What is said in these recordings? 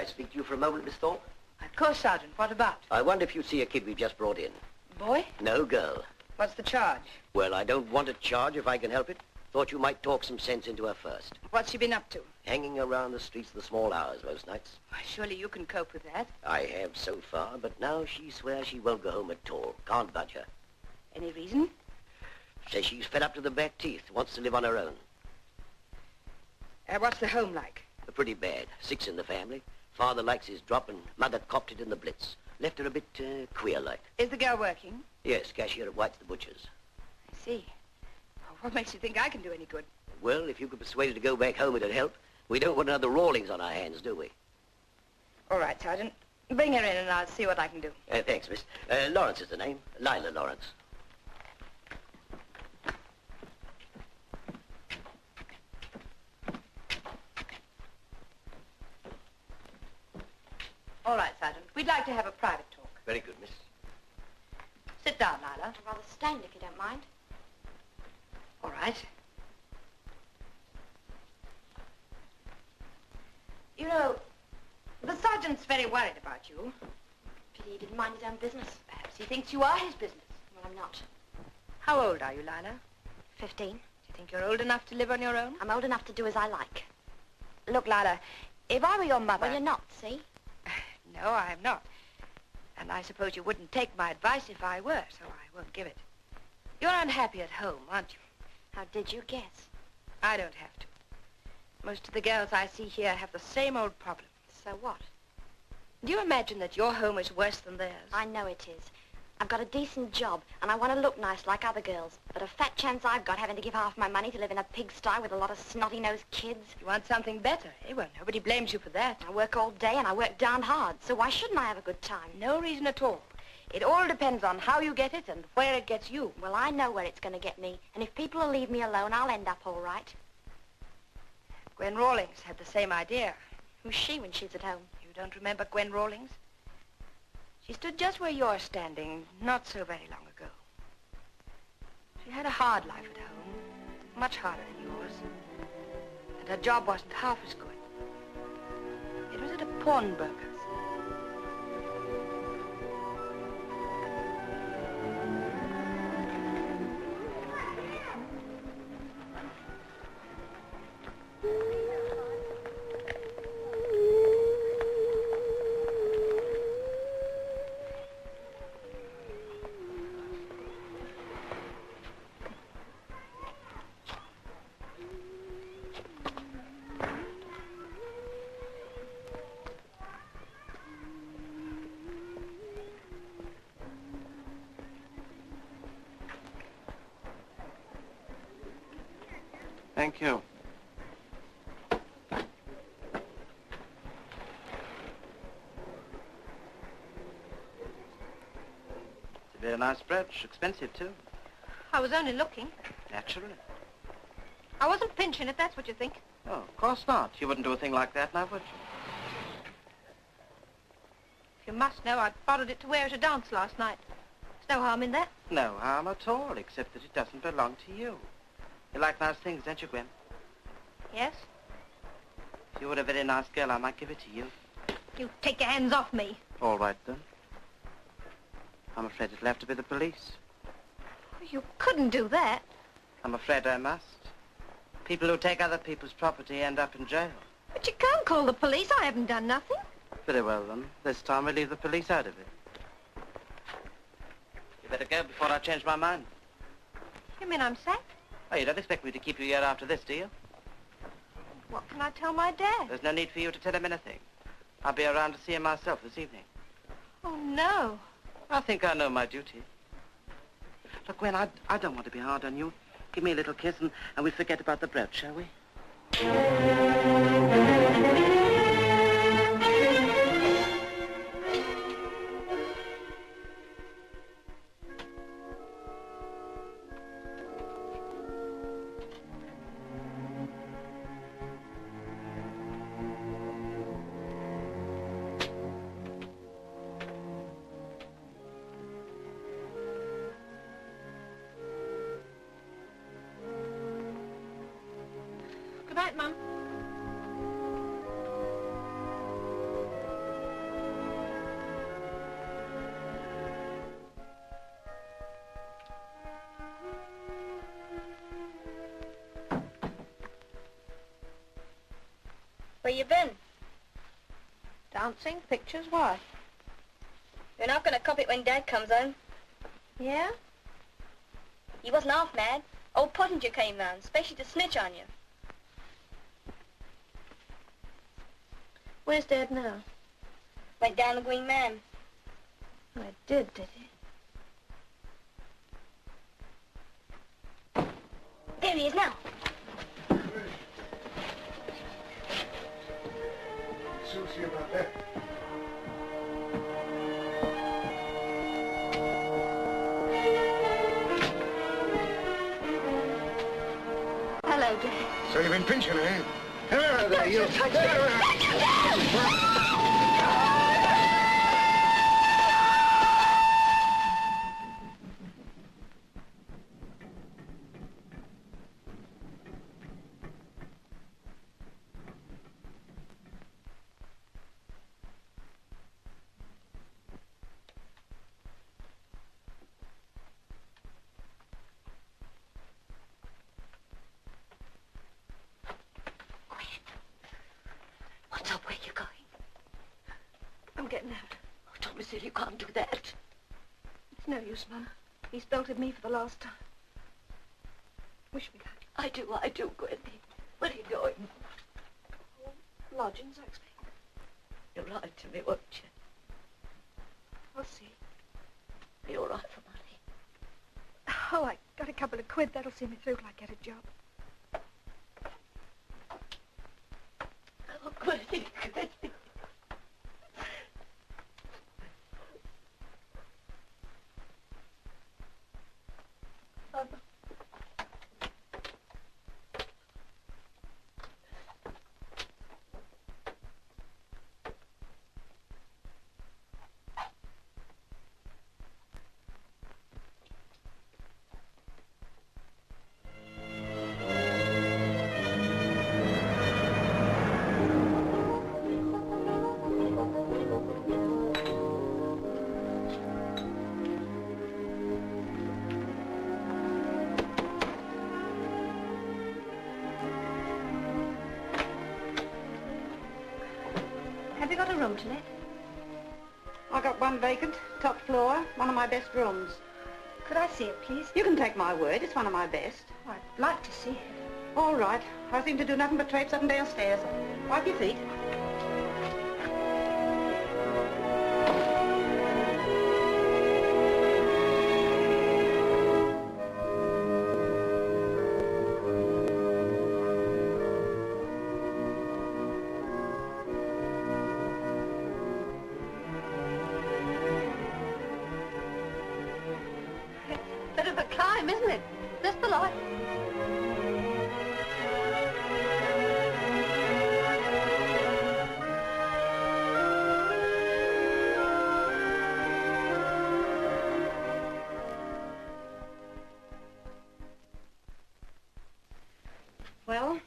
I speak to you for a moment, Miss Thorpe? Of course, Sergeant. What about? I wonder if you'd see a kid we've just brought in. Boy? No, girl. What's the charge? Well, I don't want to charge if I can help it. Thought you might talk some sense into her first. What's she been up to? Hanging around the streets of the small hours most nights. Why, surely you can cope with that. I have so far, but now she swears she won't go home at all. Can't budge her. Any reason? Says she's fed up to the back teeth, wants to live on her own. What's the home like? Pretty bad. 6 in the family. Father likes his drop and mother copped it in the Blitz. Left her a bit queer-like. Is the girl working? Yes, cashier at White's the butcher's. I see. Well, what makes you think I can do any good? Well, if you could persuade her to go back home, it'd help. We don't want another Rawlings on our hands, do we? All right, Sergeant. Bring her in and I'll see what I can do. Thanks, miss. Lawrence is the name. Lila Lawrence. All right, Sergeant. We'd like to have a private talk. Very good, miss. Sit down, Lila. I'd rather stand if you don't mind. All right. You know, the sergeant's very worried about you. Pity he didn't mind his own business. Perhaps he thinks you are his business. Well, I'm not. How old are you, Lila? 15. Do you think you're old enough to live on your own? I'm old enough to do as I like. Look, Lila, if I were your mother... Well, you're not, see? No, I'm not. And I suppose you wouldn't take my advice if I were, so I won't give it. You're unhappy at home, aren't you? How did you guess? I don't have to. Most of the girls I see here have the same old problem. So what? Do you imagine that your home is worse than theirs? I know it is. I've got a decent job, and I want to look nice like other girls. But a fat chance I've got having to give half my money to live in a pigsty with a lot of snotty-nosed kids. You want something better, eh? Well, nobody blames you for that. I work all day, and I work darn hard, so why shouldn't I have a good time? No reason at all. It all depends on how you get it and where it gets you. Well, I know where it's going to get me, and if people will leave me alone, I'll end up all right. Gwen Rawlings had the same idea. Who's she when she's at home? You don't remember Gwen Rawlings? She stood just where you're standing, not so very long ago. She had a hard life at home, much harder than yours. And her job wasn't half as good. It was at a pawnbroker's. Thank you. It's a very nice brooch. Expensive, too. I was only looking. Naturally. I wasn't pinching it, that's what you think. Oh, of course not. You wouldn't do a thing like that now, would you? If you must know, I borrowed it to wear at a dance last night. There's no harm in that. No harm at all, except that it doesn't belong to you. You like nice things, don't you, Gwen? Yes? If you were a very nice girl, I might give it to you. You take your hands off me. All right, then. I'm afraid it'll have to be the police. You couldn't do that. I'm afraid I must. People who take other people's property end up in jail. But you can't call the police. I haven't done nothing. Very well, then. This time we leave the police out of it. You better go before I change my mind. You mean I'm sacked? Oh, you don't expect me to keep you here after this, do you? What can I tell my dad? There's no need for you to tell him anything. I'll be around to see him myself this evening. Oh, no. I think I know my duty. Look, Gwen, I don't want to be hard on you. Give me a little kiss and we forget about the brooch, shall we? Good night, Mum. Where you been? Dancing, pictures, what? You're not going to cop it when Dad comes home. Yeah? He wasn't half mad. Old Pottinger came round, specially to snitch on you. Where's Dad now? Went down the Green Man. Oh, I did he? There he is now. So see about that. Hello, Dad. So you've been pinching, eh? Hello there, you. What's up? Where you going? I'm getting out. Oh, Thomas, you can't do that. It's no use, Mum. He's belted me for the last time. Wish me luck. I do, Gwenny. Where are you going? Oh, lodgings, I expect. You'll write to me, won't you? I'll see. Are you all right for money? Oh, I got a couple of quid. That'll see me through till I get a job. Oh, Gwenny, Gwenny. Have you got a room to let? I got one vacant, top floor, one of my best rooms. Could I see it, please? You can take my word, it's one of my best. Oh, I'd like to see it. All right. I seem to do nothing but traipse up and down stairs. Wipe your feet. Bit of a climb, isn't it? This the life. Well,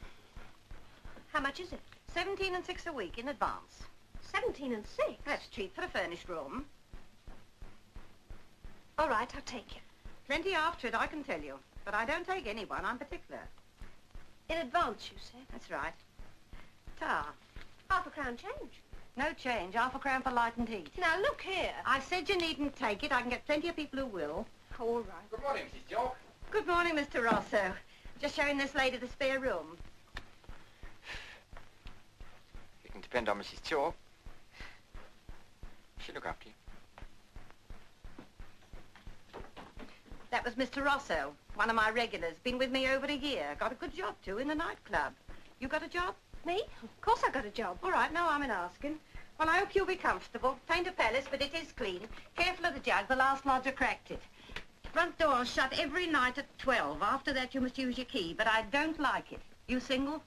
How much is it? 17 and 6 a week in advance. 17 and 6. That's cheap for a furnished room. All right, I'll take you. Plenty after it, I can tell you. But I don't take anyone, I'm particular. In advance, you said? That's right. Ta. Half a crown change. No change, half a crown for light and heat. Now, look here. I said you needn't take it. I can get plenty of people who will. All right. Good morning, Mrs. Jock. Good morning, Mr. Rosso. Just showing this lady the spare room. You can depend on Mrs. Chalk. She'll look after you. That was Mr. Rosso, one of my regulars. Been with me over a year. Got a good job, too, in the nightclub. You got a job? Me? Of course I got a job. All right, no harm in asking. Well, I hope you'll be comfortable. Tain't a palace, but it is clean. Careful of the jug. The last lodger cracked it. Front door's shut every night at 12. After that, you must use your key, but I don't like it. You single?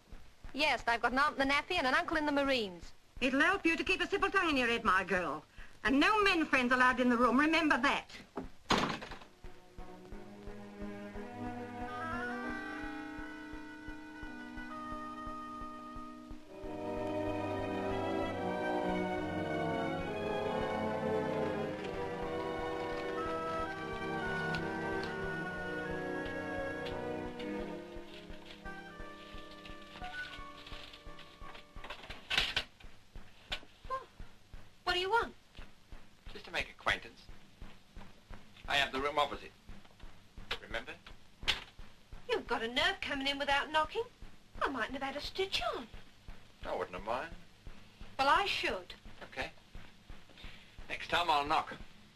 Yes, and I've got an aunt in the Nappy and an uncle in the Marines. It'll help you to keep a simple tongue in your head, my girl. And no men friends allowed in the room. Remember that. have the room opposite. Remember? You've got a nerve coming in without knocking. I mightn't have had a stitch on. I wouldn't have mind. Well, I should. Okay. Next time I'll knock.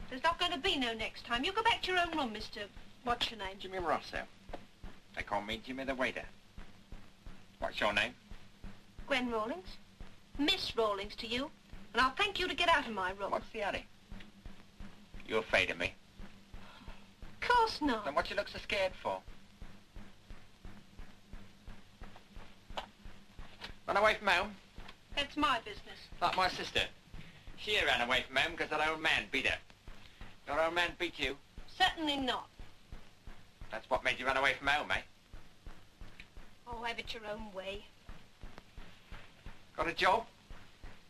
There's not going to be no next time. You go back to your own room, Mr. What's your name? Jimmy Rosso. They call me Jimmy the waiter. What's your name? Gwen Rawlings. Miss Rawlings to you. And I'll thank you to get out of my room. What's the hurry? You afraid of me? Of course not. Then what you look so scared for? Run away from home? That's my business. Like my sister. She ran away from home because her old man beat her. Your old man beat you? Certainly not. That's what made you run away from home, eh? Oh, have it your own way. Got a job?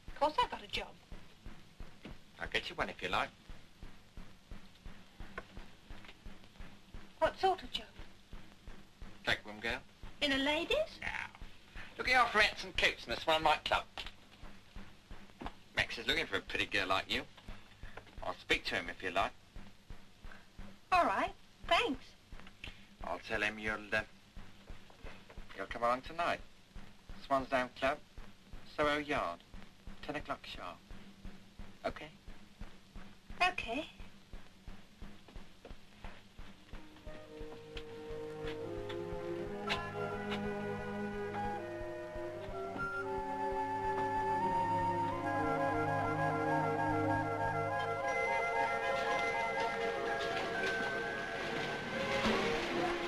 Of course I've got a job. I'll get you one if you like. What sort of job? Cloakroom girl? In a lady's? Now, looking after hats and coats in a small nightclub. Max is looking for a pretty girl like you. I'll speak to him if you like. All right. Thanks. I'll tell him you'll come along tonight. Swansdown Club, Soho Yard, 10 o'clock sharp. Okay? Okay.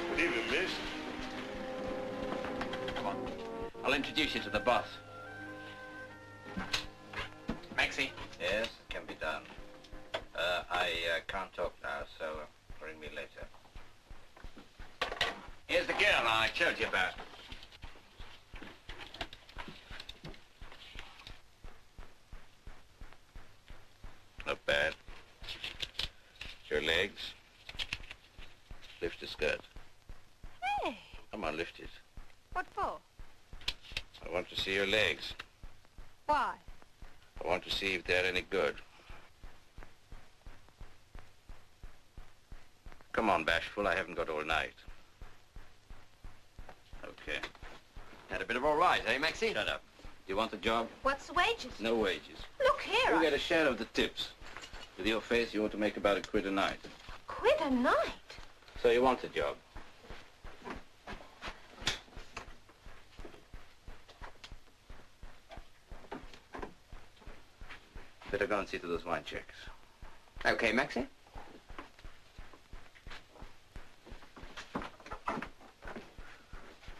Good evening, miss. Come on. I'll introduce you to the boss. Maxie? Yes, it can be done. I can't talk now, so ring me later. Here's the girl I told you about. Not bad. Your legs. Lift the skirt. Hey, Come on, lift it. what for? I want to see your legs. Why? I want to see if they're any good. Come on, Bashful. I haven't got all night. Okay. Had a bit of all right, eh, Maxie? Shut up. You want the job? What's the wages? No wages. Look here, You get a share of the tips. With your face, you ought to make about £1 a night. quit a night. So you want the job? Better go and see to those wine checks. Okay, Maxie?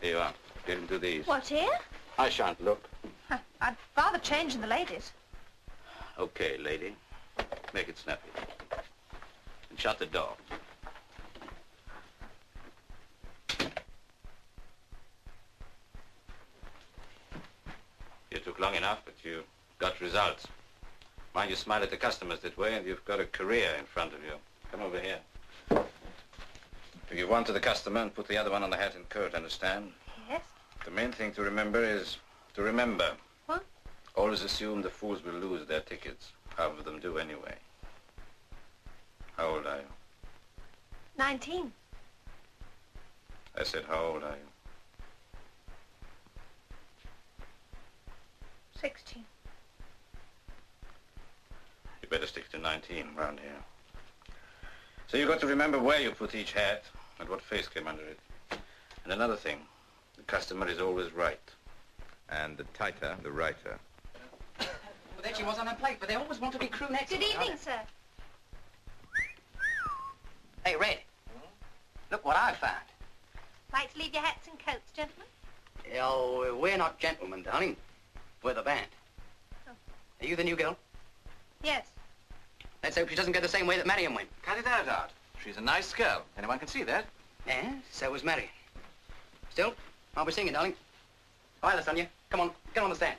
Here you are. Get into these. What's here? I shan't look. I'd rather change in the ladies. Okay, lady. Make it snappy. And shut the door. You took long enough, but you got results. Mind you smile at the customers that way, and you've got a career in front of you. Come over here. You give one to the customer and put the other one on the hat and coat, understand? Yes. The main thing to remember is to remember. What? Always assume the fools will lose their tickets. Half of them do anyway. How old are you? 19. I said, how old are you? 16. You better stick to 19 round here. So you've got to remember where you put each hat and what face came under it. And another thing, the customer is always right. And the tighter, the righter. Well, there she was on her plate, but they always want to be crew next. Good evening, sir. Hey, Red. Look what I found. Like to leave your hats and coats, gentlemen? Oh, we're not gentlemen, darling. We're the band. Oh. Are you the new girl? Yes. Let's hope she doesn't go the same way that Marion went. Cut it out, Art. She's a nice girl. Anyone can see that. Yeah, so was Marion. Still, I'll be singing, darling. Bye, Sonia. Come on, get on the stand.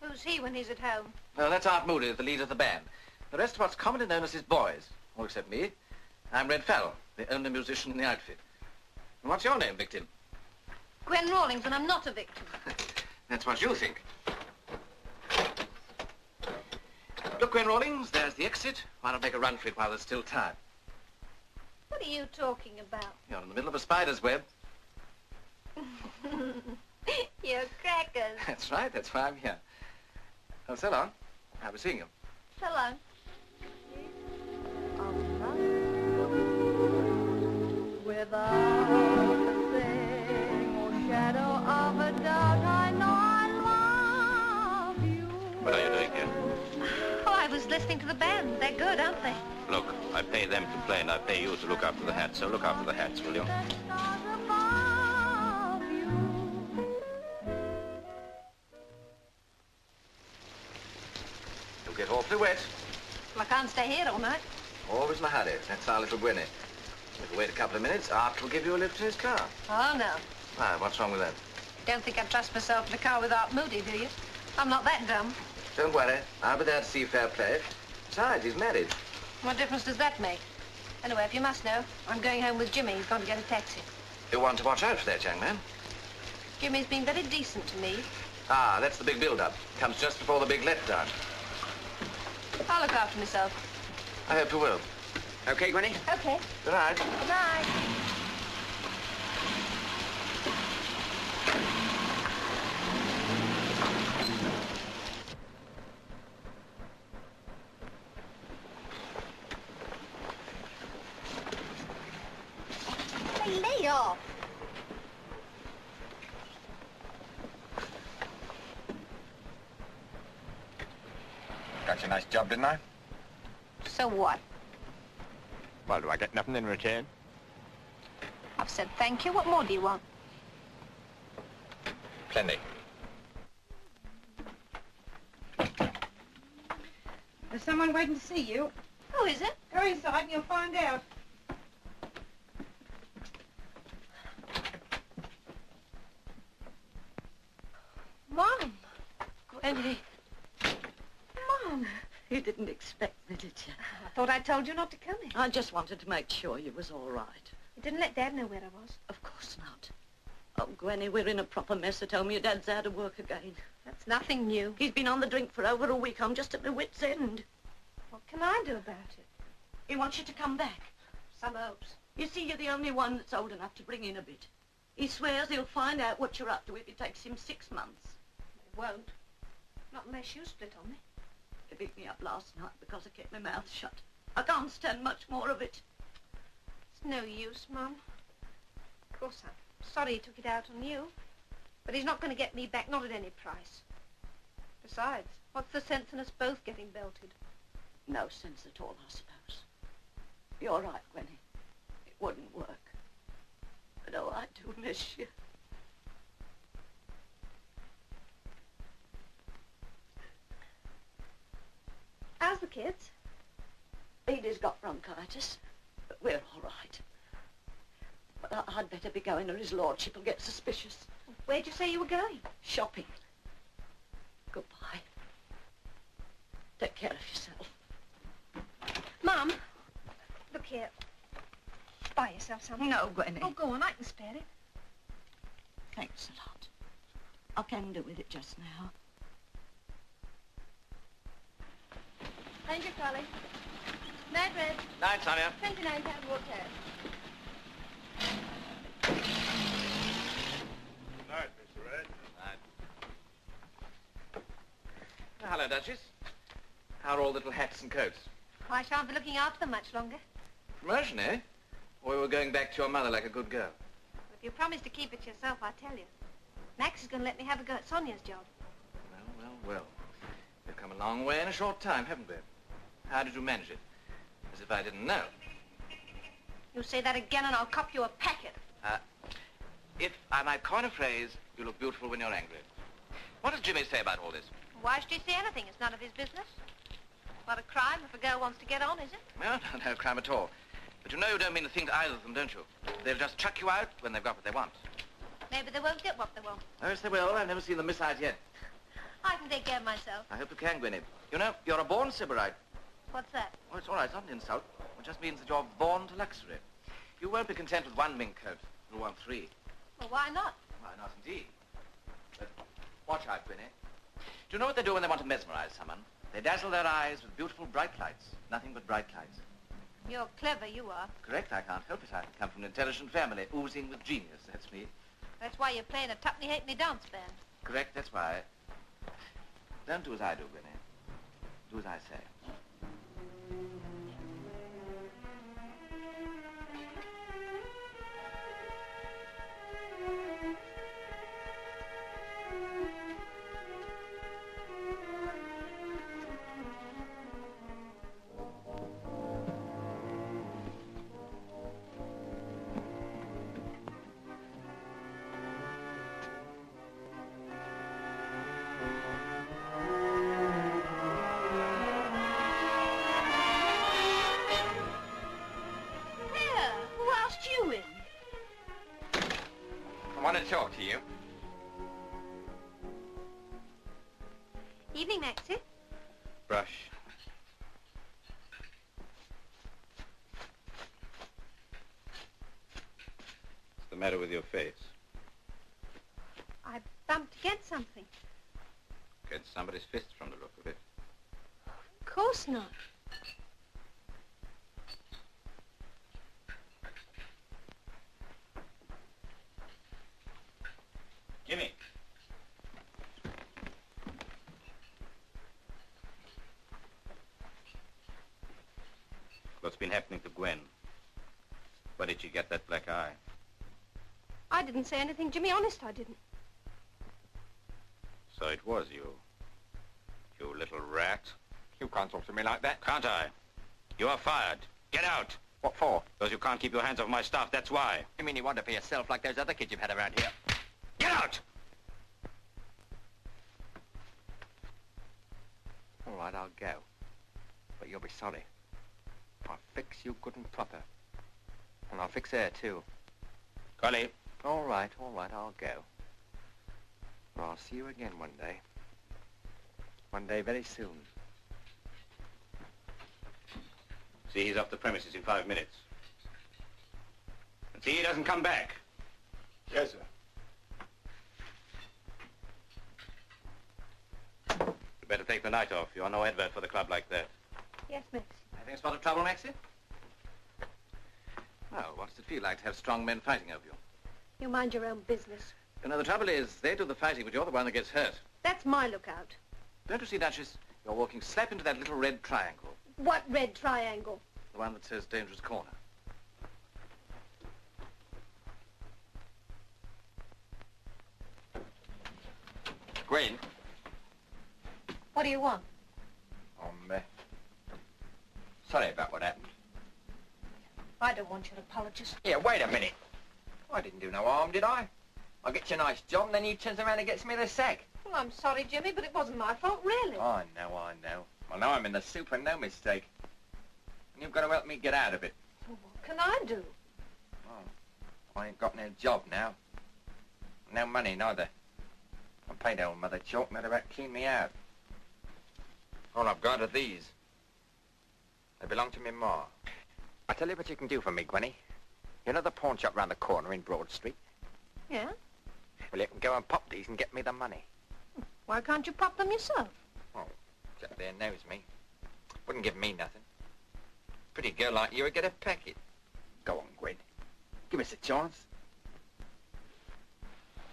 Who's he when he's at home? No, that's Art Moody, the leader of the band. The rest are what's commonly known as his boys, all except me. I'm Red Farrell, the only musician in the outfit. And what's your name, victim? Gwen Rawlings, and I'm not a victim. That's what you think. Look look, Gwen Rawlings, there's the exit. Why not make a run for it while there's still time? What are you talking about? You're in the middle of a spider's web. You're crackers. That's right, that's why I'm here. Oh, so long. I'll be seeing you. So long. Without a thing or shadow of a doubt, I know I love you. What are you doing here? Oh, I was listening to the band. They're good, aren't they? Look, I pay them to play and I pay you to look after the hats, so look after the hats, will you? The stars above you. You'll get awfully wet. Well, I can't stay here all night. Always in a hurry. That's our little Gwenny. If you wait a couple of minutes, Art will give you a lift in his car. Oh, no. Why, what's wrong with that? Don't think I'd trust myself in a car without Moody, do you? I'm not that dumb. Don't worry. I'll be there to see fair play. Besides, he's married. What difference does that make? Anyway, if you must know, I'm going home with Jimmy. He's gone to get a taxi. You want to watch out for that young man. Jimmy's been very decent to me. Ah, that's the big build-up. Comes just before the big letdown. I'll look after myself. I hope you will. Okay, Gwenny? Okay. Good night. Good night. Hey, lay off. Got you a nice job, didn't I? So what? Well, do I get nothing in return? I've said thank you. What more do you want? Plenty. There's someone waiting to see you. Who is it? Go inside and you'll find out. Mom! Gwenny, Mom, you didn't expect me, did you? I thought I told you not to come in. I just wanted to make sure you was all right. You didn't let Dad know where I was. Of course not. Oh, Gwenny, we're in a proper mess at home. Your dad's out of work again. That's nothing new. He's been on the drink for over a week. I'm just at my wit's end. What can I do about it? He wants you to come back. Some hopes. You see, you're the only one that's old enough to bring in a bit. He swears he'll find out what you're up to if it takes him 6 months. It won't. Not unless you split on me. He beat me up last night because I kept my mouth shut. I can't stand much more of it. It's no use, Mum. Of course, I'm sorry he took it out on you. But he's not going to get me back, not at any price. Besides, what's the sense in us both getting belted? No sense at all, I suppose. You're right, Gwenny. It wouldn't work. But oh, I do miss you. How's the kids? Edie's got bronchitis, but we're all right. But I'd better be going or his lordship will get suspicious. Where'd you say you were going? Shopping. Goodbye. Take care of yourself. Mum, look here. Buy yourself something. No, Gwenny. Oh, go on. I can spare it. Thanks a lot. I can do with it just now. Thank you, Collie. Night, Red. Night, Sonia. 29 Catwalk Terrace. Night, Mr. Red. Hello, Duchess. How are all little hats and coats? I shan't be looking after them much longer. Promotion, eh? Or you were going back to your mother like a good girl? If you promise to keep it yourself, I tell you. Max is going to let me have a go at Sonia's job. Well. We've come a long way in a short time, haven't we? How did you manage it? As if I didn't know. You say that again and I'll cop you a packet. If I might coin a phrase, you look beautiful when you're angry. What does Jimmy say about all this? Why should he say anything? It's none of his business. Not a crime if a girl wants to get on, is it? Well, no crime at all. But you know you don't mean a thing to either of them, don't you? They'll just chuck you out when they've got what they want. Maybe they won't get what they want. Oh, yes, they will. I've never seen them miss out yet. I can take care of myself. I hope you can, Gwenny. You know, you're a born sybarite. What's that? Oh, it's all right. It's not an insult. It just means that you're born to luxury. You won't be content with one mink coat. You'll want 3. Well, why not? Why not, indeed. But watch out, Gwenny. Do you know what they do when they want to mesmerize someone? They dazzle their eyes with beautiful bright lights. Nothing but bright lights. You're clever, you are. Correct, I can't help it. I come from an intelligent family, oozing with genius. That's me. That's why you're playing a tuppenny halfpenny dance band. Correct, that's why. Don't do as I do, Granny. Do as I say. I want to talk to you. Evening, Maxie. Brush. What's the matter with your face? I bumped against something. Against somebody's fist from the look of it. Of course not. Jimmy. What's been happening to Gwen? Where did she get that black eye? I didn't say anything, Jimmy. Honest, I didn't. So it was you. You little rat. You can't talk to me like that. Can't I? You are fired. Get out. What for? Because you can't keep your hands off my stuff, that's why. You mean you want to be yourself like those other kids you've had around here? Get out! All right, I'll go. But you'll be sorry. I'll fix you good and proper. And I'll fix her, too. Collie. All right, I'll go. But I'll see you again one day. One day very soon. See, he's off the premises in 5 minutes. And see, he doesn't come back. Yes, sir. You better take the night off. You're no advert for the club like that. Yes, Maxie. Anything spotted trouble, Maxie? Well, what does it feel like to have strong men fighting over you? You mind your own business. You know, the trouble is, they do the fighting, but you're the one that gets hurt. That's my lookout. Don't you see, Duchess? You're walking slap into that little red triangle. What red triangle? The one that says dangerous corner. Gwen. What do you want? Sorry about what happened. I don't want your apologies. Yeah, wait a minute. I didn't do no harm, did I? I get you a nice job, and then you turns around and gets me the sack. Well, I'm sorry, Jimmy, but it wasn't my fault, really. I know. Well, now I'm in the soup and no mistake. And you've got to help me get out of it. Well, what can I do? I ain't got no job now. No money, neither. I paid old Mother Chalk and let her clean me out. All I've got are these. They belong to me ma. I tell you what you can do for me, Gwenny. You know the pawn shop round the corner in Broad Street? Yeah? Well, you can go and pop these and get me the money. Why can't you pop them yourself? Oh, chap there knows me. Wouldn't give me nothing. Pretty girl like you would get a packet. Go on, Gwen. Give us a chance.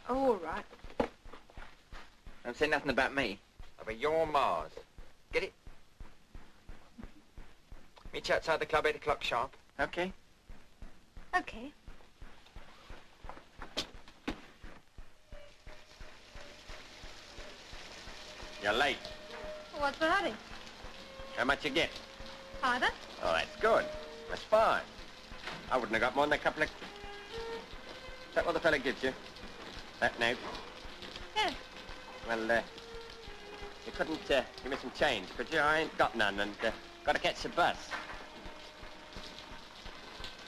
Oh, all right. Don't say nothing about me. I'll be your Mars. Get it? Meet you outside the club 8 o'clock sharp. Okay? Okay. You're late. Well, what's the hurry? How much you get? Either? Oh, that's good. That's fine. I wouldn't have got more than a couple of... Is that what the fella gives you? That note? Yes. Well, you couldn't give me some change, could you? I ain't got none and got to catch the bus.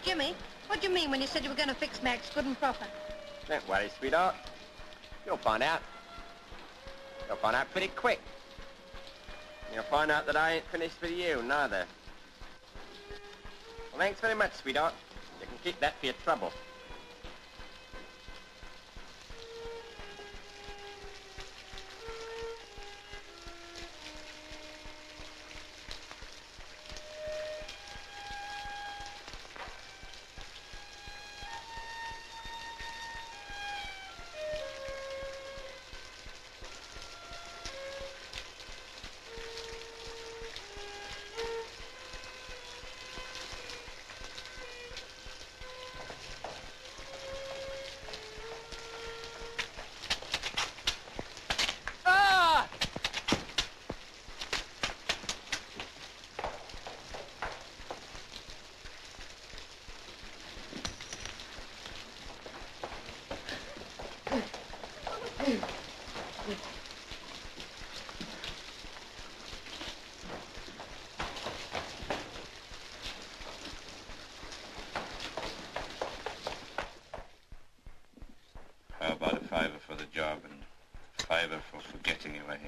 Jimmy, what do you mean when you said you were going to fix Max good and proper? Don't worry, sweetheart. You'll find out. You'll find out pretty quick. You'll find out that I ain't finished with you, neither. Well, thanks very much, sweetheart. You can keep that for your trouble.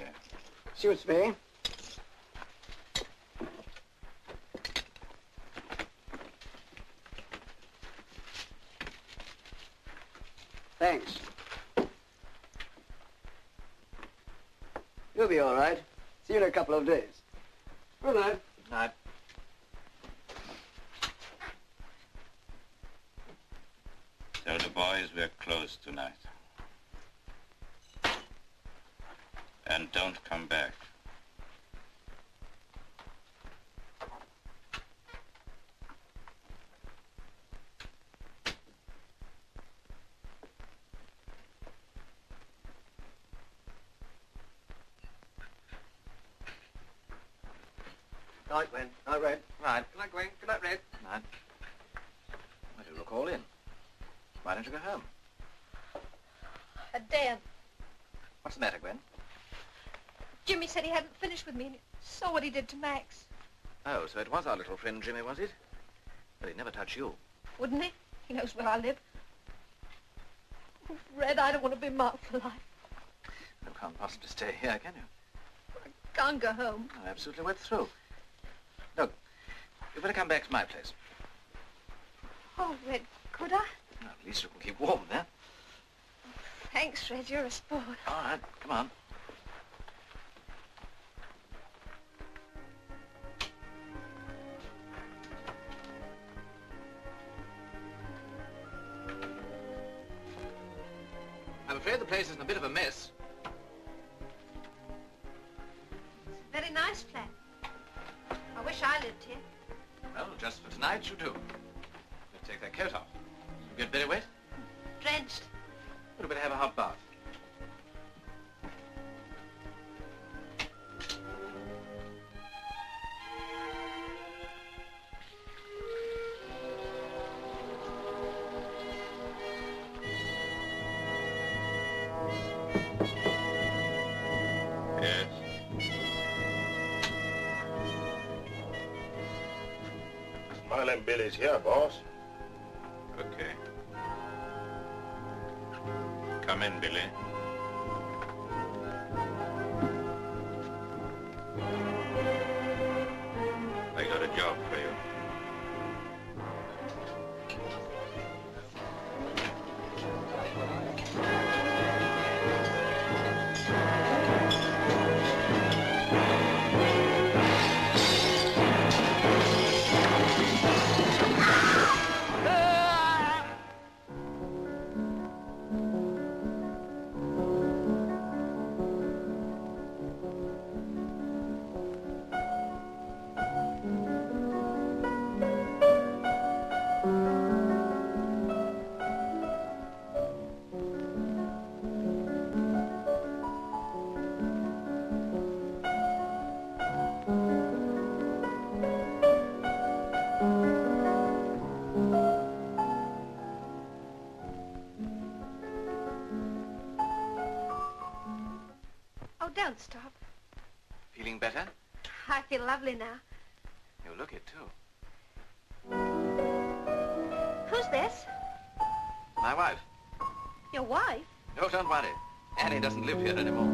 Yeah. Suits me. Thanks. You'll be all right. See you in a couple of days. Good night. Good night. Tell the boys we're closed tonight. And don't come back. Night, Gwen. Night, Red. Right. Good night, Gwen. Good night, Red. Night. Well, you look all in. Why don't you go home? I daren't. What's the matter, Gwen? Jimmy said he hadn't finished with me and saw what he did to Max. Oh, so it was our little friend Jimmy, was it? Well, he'd never touch you. Wouldn't he? He knows where I live. Oh, Red, I don't want to be marked for life. You can't possibly stay here, can you? I can't go home. I'm absolutely wet through. Look, you better come back to my place. Oh, Red, could I? Well, at least you can keep warm there. Thanks, Red, you're a sport. All right, come on. I'm afraid the place is in a bit of a mess. It's a very nice flat. I wish I lived here. Well, just for tonight, you do. You take that coat off. You get very wet? Drenched. You'd better have a hot bath. Yes. Smiling Billy's here, boss. Okay. Come in, Billy. I got a job for you. Oh, don't stop. Feeling better? I feel lovely now. You look it, too. Who's this? My wife. Your wife? Oh, don't worry. Annie doesn't live here anymore.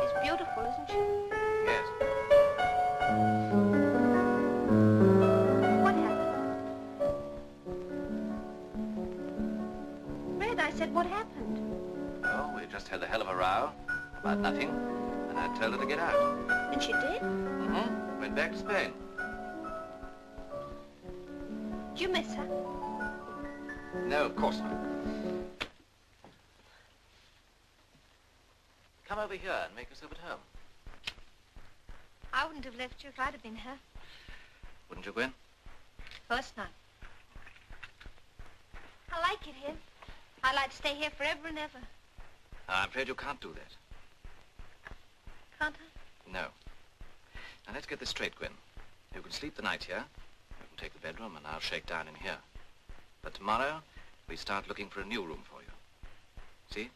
She's beautiful, isn't she? Yes. What happened? Red, I said, what happened? Oh, we just had a hell of a row about nothing, and I told her to get out. And she did? Mm-hmm. Went back to Spain. Did you miss her? No, of course not. Come over here and make yourself at home. I wouldn't have left you if I'd have been her. Wouldn't you, Gwen? Of course not. I like it here. I'd like to stay here forever and ever. I'm afraid you can't do that. Can't I? No. Now, let's get this straight, Gwen. You can sleep the night here. You can take the bedroom, and I'll shake down in here. But tomorrow, we start looking for a new room for you. See?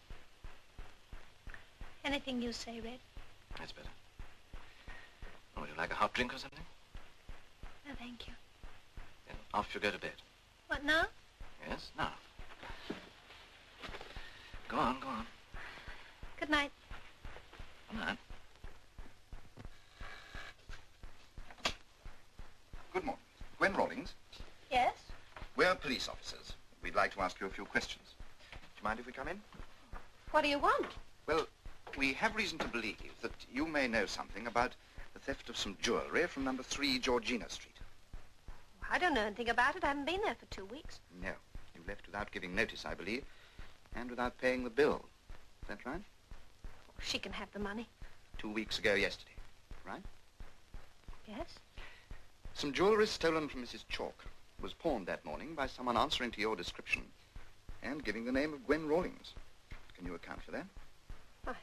Anything you say, Red. That's better. Oh, would you like a hot drink or something? No, thank you. Then off you go to bed. What, now? Yes, now. Go on, go on. Good Good night. Good night. Good morning. Gwen Rawlings. Yes? We're police officers. We'd like to ask you a few questions. Do you mind if we come in? What do you want? Well, we have reason to believe that you may know something about the theft of some jewellery from number 3 Georgina Street. I don't know anything about it. I haven't been there for 2 weeks. No. You left without giving notice, I believe, and without paying the bill. Is that right? She can have the money. 2 weeks ago yesterday, right? Yes? Some jewellery stolen from Mrs. Chalk was pawned that morning by someone answering to your description and giving the name of Gwen Rawlings. Can you account for that? I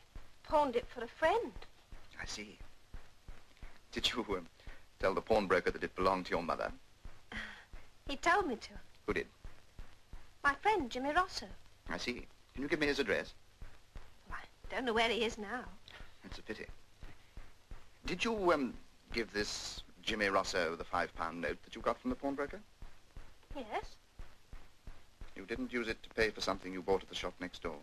pawned it for a friend. I see. Did you tell the pawnbroker that it belonged to your mother? He told me to. Who did? My friend, Jimmy Rosso. I see. Can you give me his address? Well, I don't know where he is now. That's a pity. Did you, give this Jimmy Rosso the £5 note that you got from the pawnbroker? Yes? You didn't use it to pay for something you bought at the shop next door?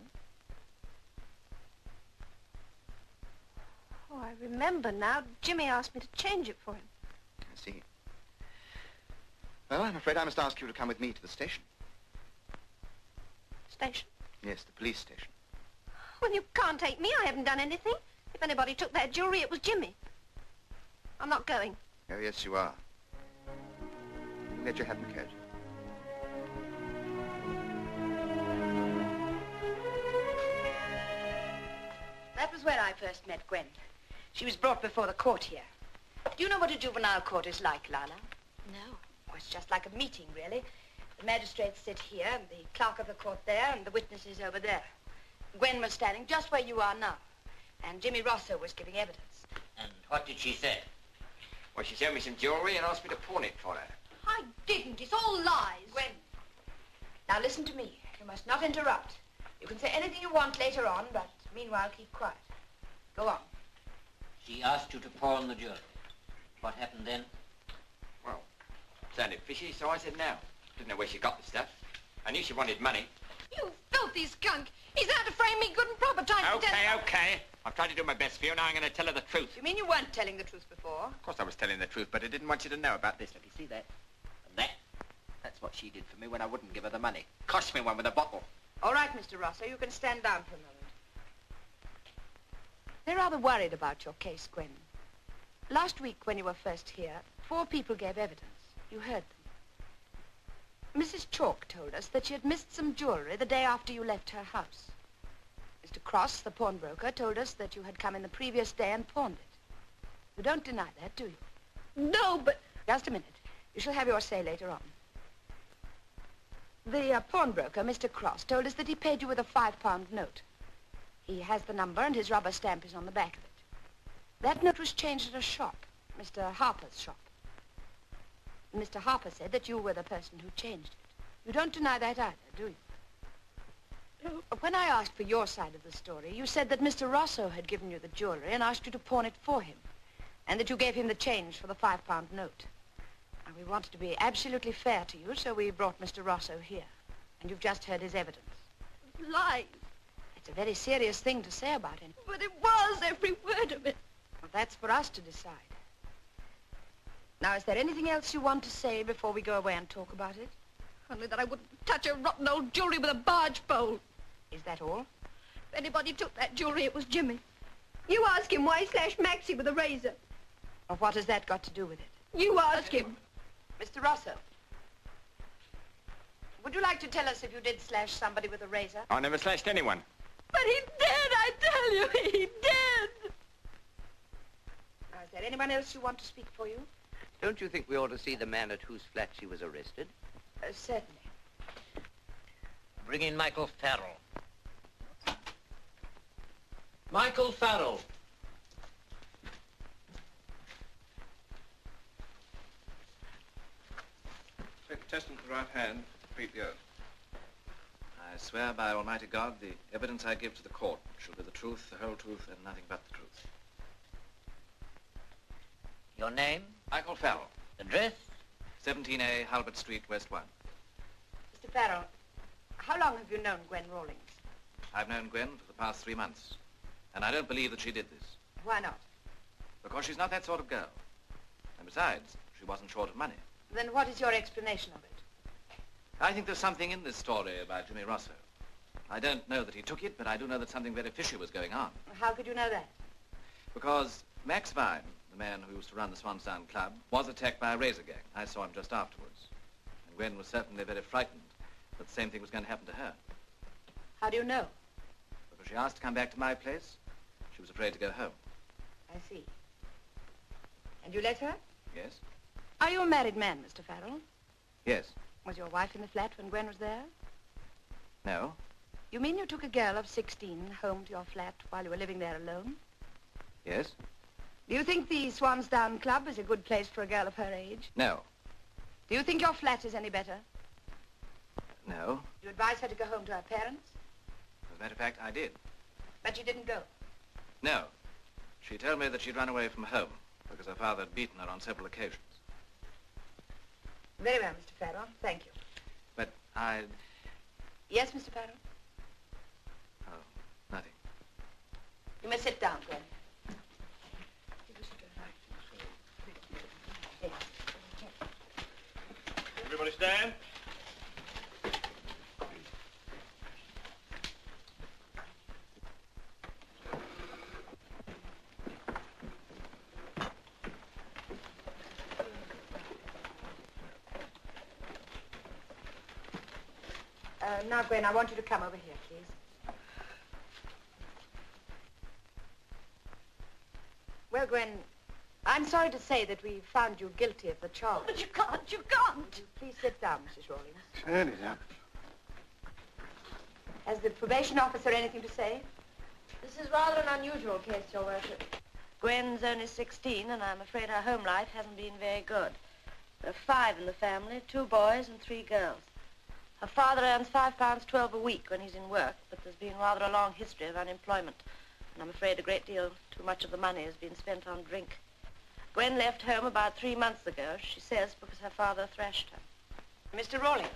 Oh, I remember now. Jimmy asked me to change it for him. I see. Well, I'm afraid I must ask you to come with me to the station. Station? Yes, the police station. Well, you can't take me. I haven't done anything. If anybody took that jewelry, it was Jimmy. I'm not going. Oh, yes, you are. You can get your hat and coat. That was where I first met Gwen. She was brought before the court here. Do you know what a juvenile court is like, Lala? No. Oh, it's just like a meeting, really. The magistrates sit here, and the clerk of the court there, and the witnesses over there. Gwen was standing just where you are now, and Jimmy Rosso was giving evidence. And what did she say? Well, she showed me some jewellery and asked me to pawn it for her. I didn't. It's all lies. Gwen, now listen to me. You must not interrupt. You can say anything you want later on, but meanwhile keep quiet. Go on. She asked you to pawn the jewelry. What happened then? Well, sounded fishy, so I said no. Didn't know where she got the stuff. I knew she wanted money. You filthy skunk. He's out to frame me good and proper trying to tell... Okay. I've tried to do my best for you. Now I'm going to tell her the truth. You mean you weren't telling the truth before? Of course I was telling the truth, but I didn't want you to know about this. Let me see that. And that? That's what she did for me when I wouldn't give her the money. Cost me one with a bottle. All right, Mr. Rosso, you can stand down for a moment. They're rather worried about your case, Gwen. Last week, when you were first here, 4 people gave evidence. You heard them. Mrs. Chalk told us that she had missed some jewelry the day after you left her house. Mr. Cross, the pawnbroker, told us that you had come in the previous day and pawned it. You don't deny that, do you? No, but... Just a minute. You shall have your say later on. The pawnbroker, Mr. Cross, told us that he paid you with a £5 note. He has the number and his rubber stamp is on the back of it. That note was changed at a shop, Mr. Harper's shop. Mr. Harper said that you were the person who changed it. You don't deny that either, do you? No. When I asked for your side of the story, you said that Mr. Rosso had given you the jewelry and asked you to pawn it for him, and that you gave him the change for the £5 note. Now, we wanted to be absolutely fair to you, so we brought Mr. Rosso here, and you've just heard his evidence. Lies. It's a very serious thing to say about him. But it was, every word of it. Well, that's for us to decide. Now, is there anything else you want to say before we go away and talk about it? Only that I wouldn't touch a rotten old jewelry with a barge pole. Is that all? If anybody took that jewelry, it was Jimmy. You ask him why he slashed Maxie with a razor. Well, what has that got to do with it? You ask him. Mr. Rosso, would you like to tell us if you did slash somebody with a razor? I never slashed anyone. But he did, I tell you, he did. Now, is there anyone else you want to speak for you? Don't you think we ought to see the man at whose flat she was arrested? Certainly. Bring in Michael Farrell. Michael Farrell. Take the testament to the right hand, repeat the oath. I swear by Almighty God, the evidence I give to the court shall be the truth, the whole truth, and nothing but the truth. Your name? Michael Farrell. Address? 17A, Halbert Street, West 1. Mr. Farrell, how long have you known Gwen Rawlings? I've known Gwen for the past 3 months. And I don't believe that she did this. Why not? Because she's not that sort of girl. And besides, she wasn't short of money. Then what is your explanation of it? I think there's something in this story about Jimmy Rosso. I don't know that he took it, but I do know that something very fishy was going on. How could you know that? Because Max Vine, the man who used to run the Swanstown Club, was attacked by a razor gang. I saw him just afterwards. And Gwen was certainly very frightened that the same thing was going to happen to her. How do you know? Because she asked to come back to my place. She was afraid to go home. I see. And you let her? Yes? Are you a married man, Mr. Farrell? Yes. Was your wife in the flat when Gwen was there? No. You mean you took a girl of 16 home to your flat while you were living there alone? Yes? Do you think the Swanstown Club is a good place for a girl of her age? No. Do you think your flat is any better? No. You advise her to go home to her parents? As a matter of fact, I did. But you didn't go? No. She told me that she'd run away from home because her father had beaten her on several occasions. Very well, Mr. Farrell. Thank you. But I... Yes, Mr. Farrell? Oh, nothing. You may sit down, Gwen. Everybody stand. Now, Gwen, I want you to come over here, please. Well, Gwen, I'm sorry to say that we found you guilty of the charge. But you can't, you can't. Please sit down, Mrs. Rawlings. Stand it up. Has the probation officer anything to say? This is rather an unusual case, Your Worship. Gwen's only 16, and I'm afraid her home life hasn't been very good. There are 5 in the family, 2 boys and 3 girls. Her father earns £5.12 a week when he's in work, but there's been rather a long history of unemployment, and I'm afraid a great deal too much of the money has been spent on drink. Gwen left home about 3 months ago, she says, because her father thrashed her. Mr. Rawlings,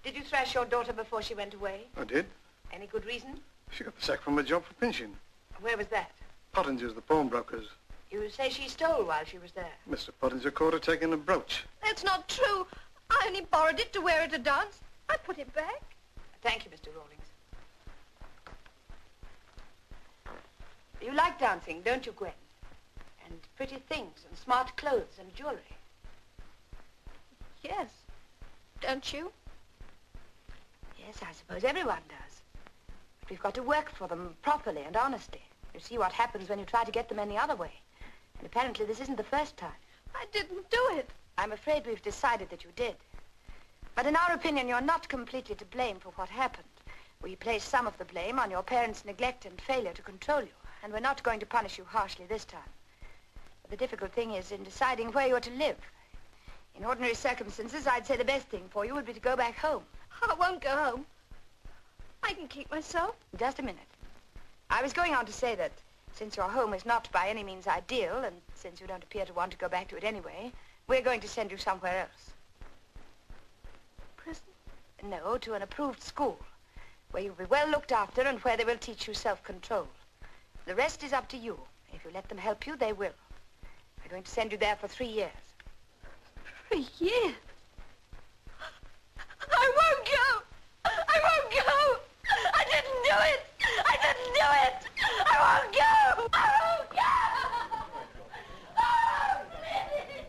did you thrash your daughter before she went away? I did. Any good reason? She got the sack from a job for pinching. Where was that? Pottinger's, the pawnbrokers. You say she stole while she was there. Mr. Pottinger caught her taking a brooch. That's not true. I only borrowed it to wear at a dance. I put it back. Thank you, Mr. Rawlings. You like dancing, don't you, Gwen? And pretty things, and smart clothes, and jewelry. Yes. Don't you? Yes, I suppose everyone does. But we've got to work for them properly and honestly. You see what happens when you try to get them any other way. And apparently this isn't the first time. I didn't do it. I'm afraid we've decided that you did. But in our opinion, you're not completely to blame for what happened. We place some of the blame on your parents' neglect and failure to control you, and we're not going to punish you harshly this time. But the difficult thing is in deciding where you're to live. In ordinary circumstances, I'd say the best thing for you would be to go back home. I won't go home. I can keep myself. Just a minute. I was going on to say that since your home is not by any means ideal, and since you don't appear to want to go back to it anyway, we're going to send you somewhere else. Prison? No, to an approved school, where you'll be well looked after and where they will teach you self-control. The rest is up to you. If you let them help you, they will. We're going to send you there for 3 years. 3 years? I won't go! I won't go! I didn't do it! I didn't do it! I won't go! I won't go! Oh, please!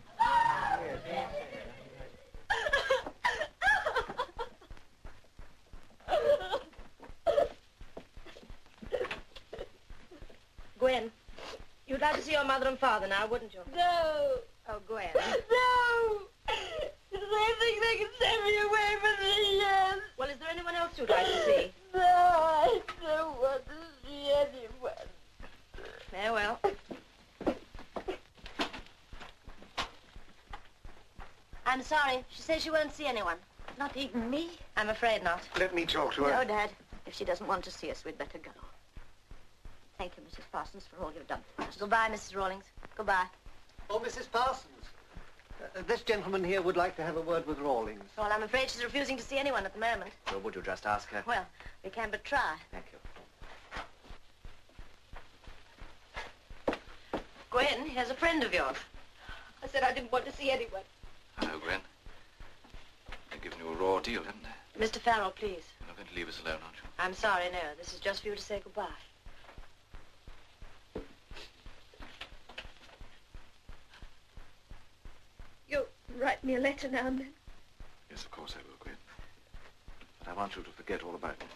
Oh, Gwen, you'd like to see your mother and father now, wouldn't you? No! Oh, Gwen. No! They think they can send me away for 3 years. Well, is there anyone else you'd like to see? No, I don't want to see anyone. Very well. I'm sorry. She says she won't see anyone. Not even me. I'm afraid not. Let me talk to her. No, Dad. If she doesn't want to see us, we'd better go. Thank you, Mrs. Parsons, for all you've done for us. Goodbye, Mrs. Rawlings. Goodbye. Oh, Mrs. Parsons. This gentleman here would like to have a word with Rawlings. Well, I'm afraid she's refusing to see anyone at the moment. Well, would you just ask her? Well, we can but try. Thank you. Gwen, here's a friend of yours. I said I didn't want to see anyone. Hello, Gwen. They've given you a raw deal, haven't they? Mr. Farrell, please. You're not going to leave us alone, aren't you? I'm sorry, no. This is just for you to say goodbye. You'll write me a letter now and then. Yes, of course I will, Gwen. But I want you to forget all about it.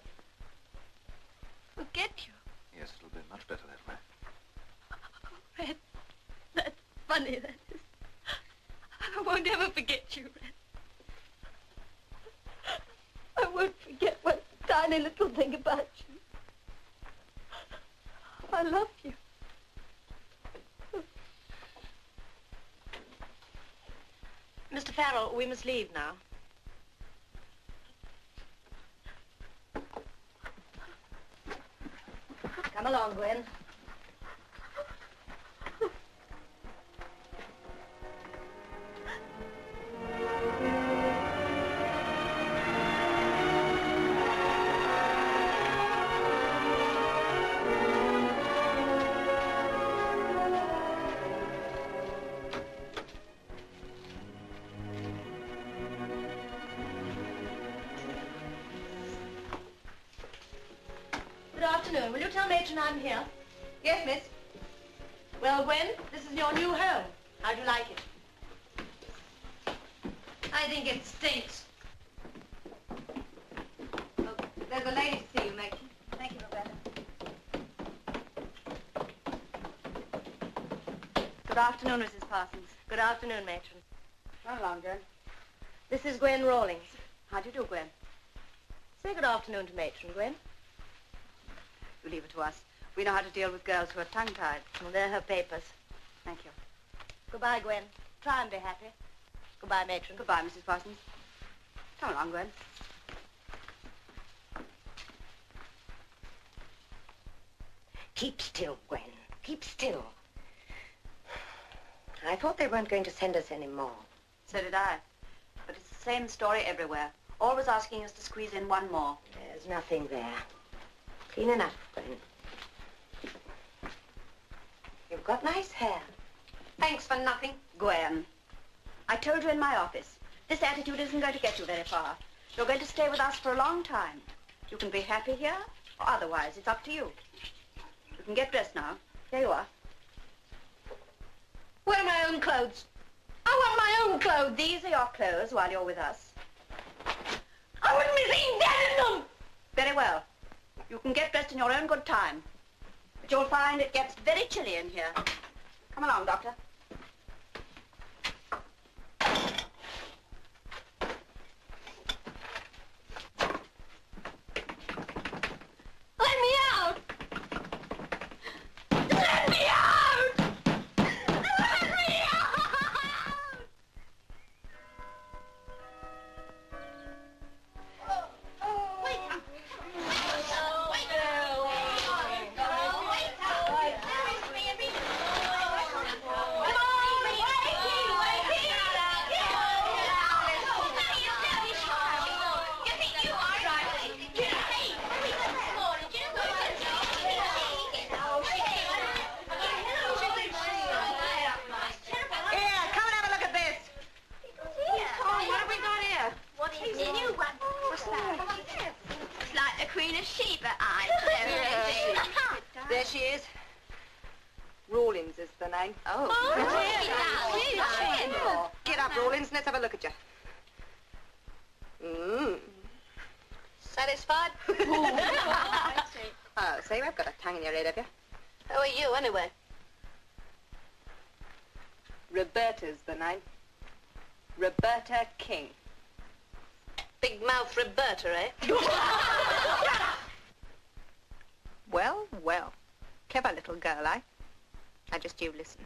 Forget you? Yes, it'll be much better that way. Oh, Red, that's funny, that is. I won't ever forget you, Red. I won't forget one tiny little thing about you. I love you. Mr. Farrell, we must leave now. Come along, Gwen. Good afternoon. Will you tell Matron I'm here? Yes, miss. Well, Gwen, this is your new home. How do you like it? I think it stinks. Oh, there's a lady to see you, Matron. Thank you, Roberta. Good afternoon, Mrs. Parsons. Good afternoon, Matron. Run along, Gwen. This is Gwen Rawlings. How do you do, Gwen? Say good afternoon to Matron, Gwen. You leave it to us. We know how to deal with girls who are tongue-tied. Well, there are her papers. Thank you. Goodbye, Gwen. Try and be happy. Goodbye, Matron. Goodbye, Mrs. Parsons. Come along, Gwen. Keep still, Gwen. Keep still. I thought they weren't going to send us any more. So did I. But it's the same story everywhere. Always asking us to squeeze in one more. There's nothing there. Clean enough, Gwen. You've got nice hair. Thanks for nothing, Gwen. I told you in my office, this attitude isn't going to get you very far. You're going to stay with us for a long time. You can be happy here, or otherwise. It's up to you. You can get dressed now. Here you are. Where are my own clothes? I want my own clothes. These are your clothes while you're with us. I wouldn't be seen dead in them. Very well. You can get dressed in your own good time. But you'll find it gets very chilly in here. Come along, Doctor. Let me out! Let me out! Let me out! Wait up! Here, come and have a look at this. Oh, what have we got here? What is it? New one. What's that? It's like the Queen of Sheba eyes. There she is. Rawlins is the name. Oh, Get up, Rawlins. Let's have a look at you. Satisfied? Oh, so you have got a tongue in your head, have you? Who are you, anyway? Roberta's the name. Roberta King. Big mouth Roberta, eh? Well, well. Clever little girl, eh? Now just you listen.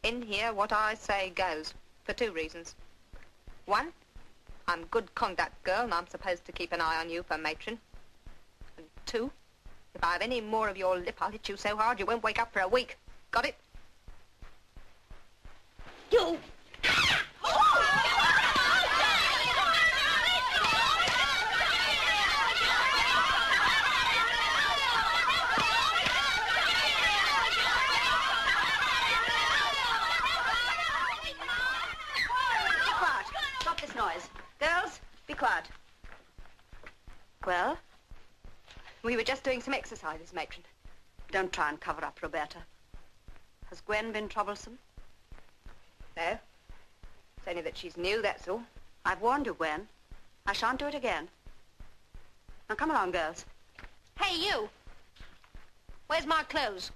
In here, what I say goes, for two reasons. One, I'm good conduct girl, and I'm supposed to keep an eye on you for matron. And two, if I have any more of your lip, I'll hit you so hard you won't wake up for a week. Got it? You! noise. Girls, be quiet. Well, we were just doing some exercises, matron. Don't try and cover up, Roberta. Has Gwen been troublesome? No. It's only that she's new, that's all. I've warned you, Gwen. I shan't do it again. Now, come along, girls. Hey, you! Where's my clothes?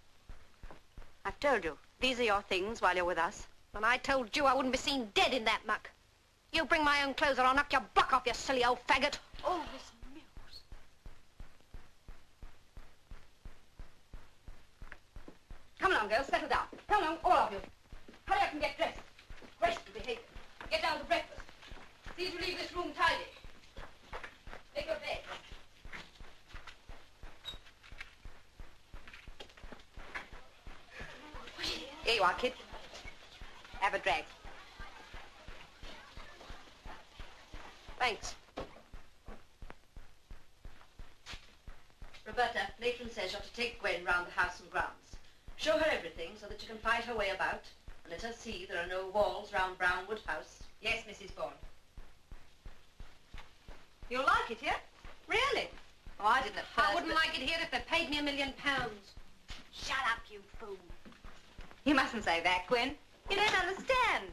I've told you. These are your things while you're with us. When I told you I wouldn't be seen dead in that muck. You bring my own clothes or I'll knock your block off, you silly old faggot. Oh, Miss Mills. Come along, girls. Settle down. Come along, all of you. Hurry up and get dressed. Graceful behavior. Get down to breakfast. See to leave this room tidy. Make your bed. Here you are, kid. Have a drag. Thanks. Roberta, matron says you're to take Gwen round the house and grounds. Show her everything so that she can find her way about, and let her see there are no walls round Brownwood House. Yes, Mrs. Bond. You'll like it here? Really? Oh, I didn't at first. I wouldn't like it here if they paid me £1 million. Shut up, you fool. You mustn't say that, Gwen. You don't understand.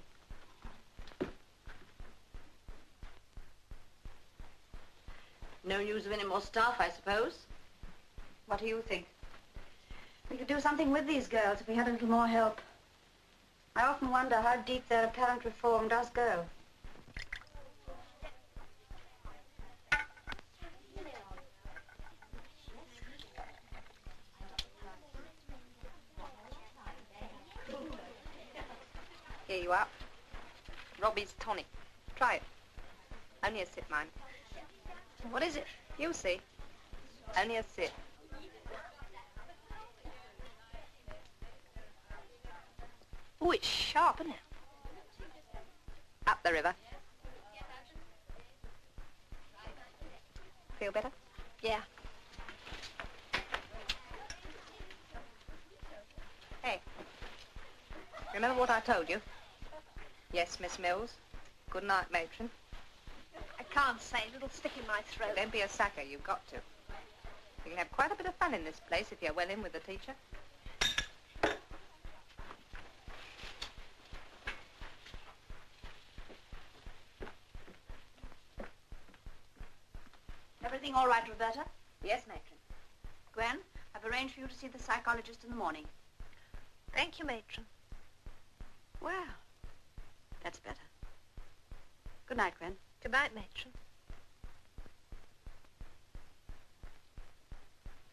No news of any more staff, I suppose? What do you think? We could do something with these girls if we had a little more help. I often wonder how deep their apparent reform does go. Here you are. Robbie's tonic. Try it. Only a sip, mind. What is it? You'll see. Only a sip. Oh, it's sharp, isn't it? Up the river. Feel better? Yeah. Hey. Remember what I told you? Yes, Miss Mills. Good night, matron. I can't say it. It'll stick in my throat. Don't be a sucker. You've got to. You can have quite a bit of fun in this place if you're well in with the teacher. Everything all right, Roberta? Yes, matron. Gwen, I've arranged for you to see the psychologist in the morning. Thank you, matron. Well, that's better. Good night, Gwen. Good night, matron.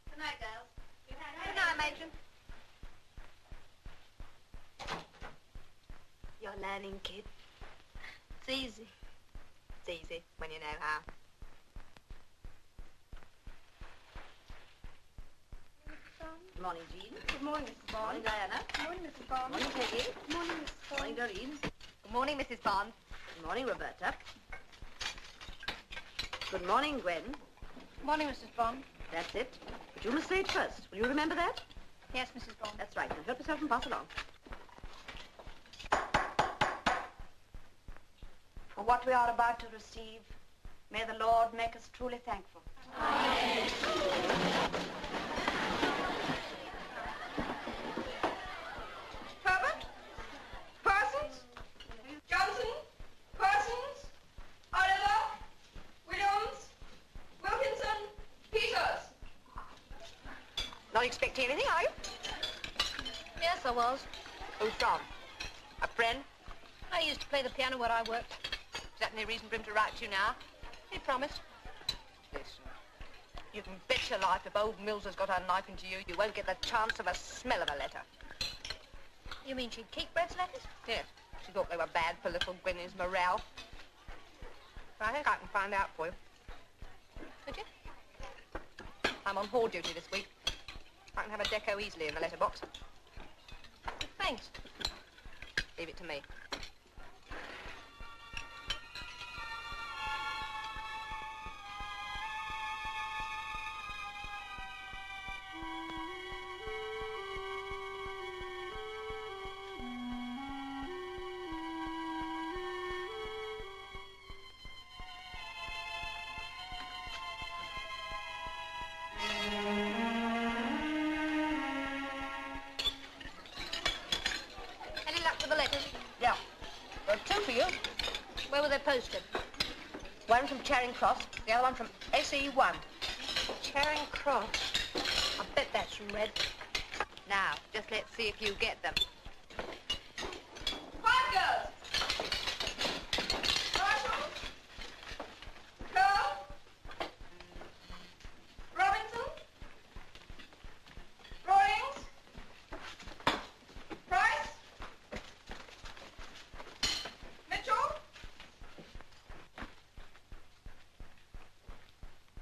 Good night, girls. Good night, matron. You're learning, kid. It's easy. It's easy when you know how. Good morning, Jean. Good morning, Mrs. Bond. Morning, Diana. Good morning, Mrs. Bond. Morning, Peggy. Good morning, Mrs. Bond. Morning, Doreen. Good morning, Mrs. Bond. Good morning, Roberta. Good morning, Gwen. Good morning, Mrs. Bond. That's it. But you must say it first. Will you remember that? Yes, Mrs. Bond. That's right. Now help yourself and pass along. For what we are about to receive, may the Lord make us truly thankful. Amen. Herbert? Parsons? Johnson? Parsons? Oliver? Williams? Wilkinson? Peters? Not expecting anything, are you? Yes, I was. Who's from? A friend? I used to play the piano where I worked. Is that any reason for him to write to you now? He promised. Listen, you can bet your life if old Mills has got her knife into you, you won't get the chance of a smell of a letter. You mean she'd keep Brett's letters? Yes, she thought they were bad for little Gwenny's morale. But I think I can find out for you. Could you? I'm on hall duty this week. I can have a deco easily in the letterbox. Thanks. Leave it to me. two for you. Where were they posted? One from Charing Cross, the other one from SE1. Charing Cross. I bet that's from Red. Now, just let's see if you get them. Quiet, girls! Marshall? Cole? Robinson? Rawlings? Price? Mitchell?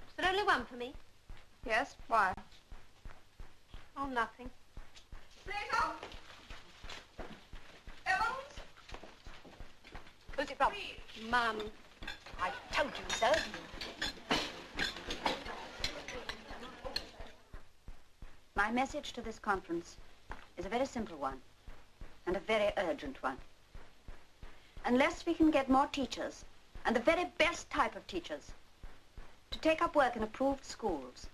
Is there only one for me? Yes, why? Oh, nothing. Plato? Evans? Who's it from? Mum. I told you so. My message to this conference is a very simple one, and a very urgent one. Unless we can get more teachers, and the very best type of teachers, to take up work in approved schools,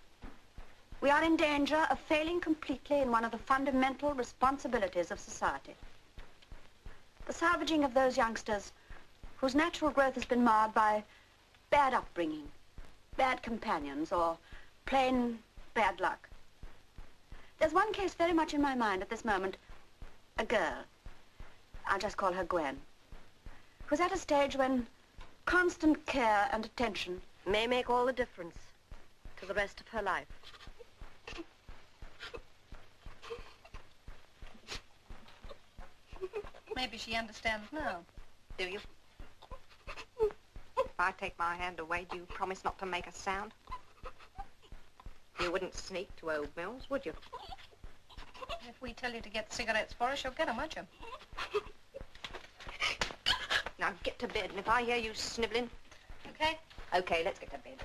we are in danger of failing completely in one of the fundamental responsibilities of society. The salvaging of those youngsters whose natural growth has been marred by bad upbringing, bad companions, or plain bad luck. There's one case very much in my mind at this moment, a girl, I'll just call her Gwen, who's at a stage when constant care and attention May make all the difference to the rest of her life. Maybe she understands now. Do you? If I take my hand away, do you promise not to make a sound? You wouldn't sneak to Old Mills, would you? If we tell you to get cigarettes for us, you'll get them, won't you? Now get to bed, and if I hear you sniveling... Okay? Okay, let's get to bed.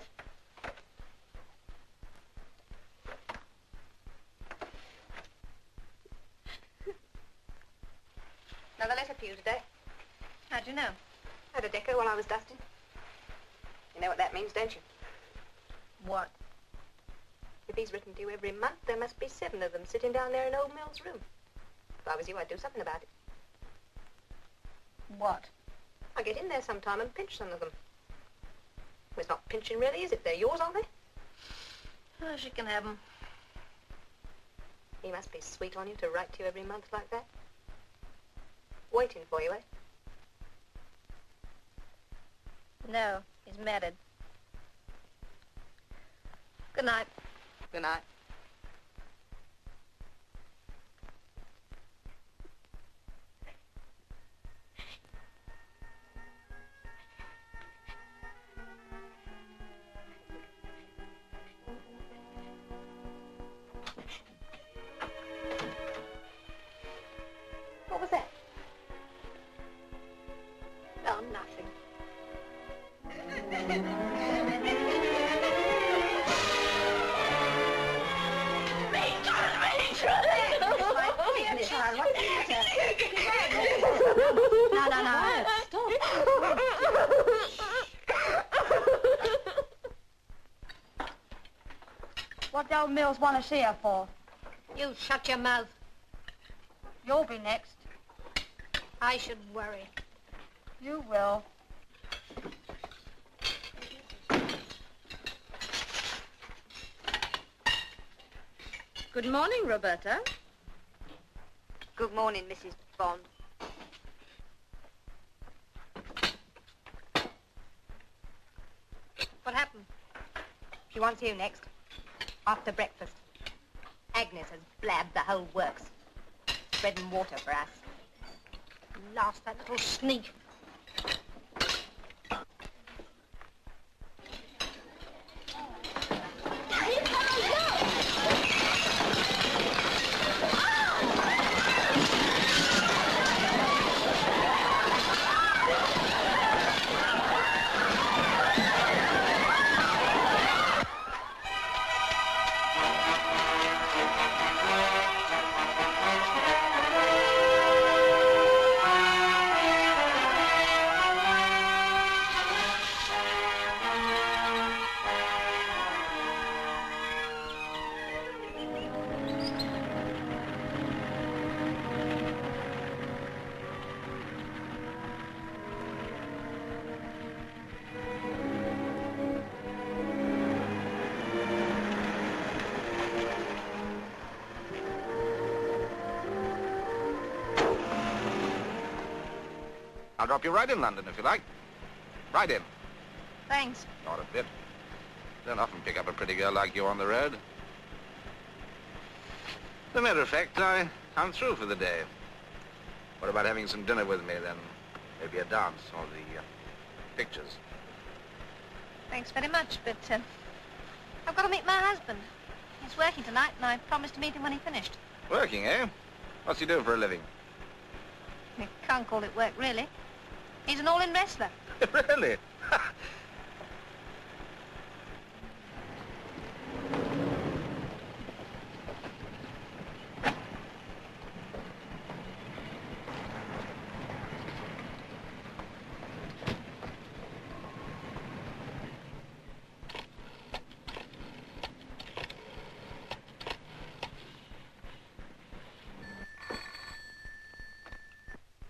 Another letter for you today. How'd you know? Had a deco while I was dusting. You know what that means, don't you? What? If he's written to you every month, there must be 7 of them sitting down there in Old Mill's room. If I was you, I'd do something about it. What? I'd get in there sometime and pinch some of them. Well, it's not pinching really, is it? They're yours, aren't they? Oh, she can have them. He must be sweet on you to write to you every month like that. Waiting for you, eh? No, he's married. Good night. Good night. What was that? Oh, nothing. No. Stop. What do Old Mills want to see her for? You shut your mouth. You'll be next. I should worry. You will. Good morning, Roberta. Good morning, Mrs. Bond. What happened? She wants you next. After breakfast. Agnes has blabbed the whole works. Bread and water for us. Lost that little sneak. I'll drop you right in London if you like. Right in. Thanks. Not a bit. Don't often pick up a pretty girl like you on the road. As a matter of fact, I'm through for the day. What about having some dinner with me, then? Maybe a dance or the pictures. Thanks very much, but I've got to meet my husband. He's working tonight, and I promised to meet him when he finished. Working, eh? What's he doing for a living? You can't call it work, really. He's an all-in wrestler. Really?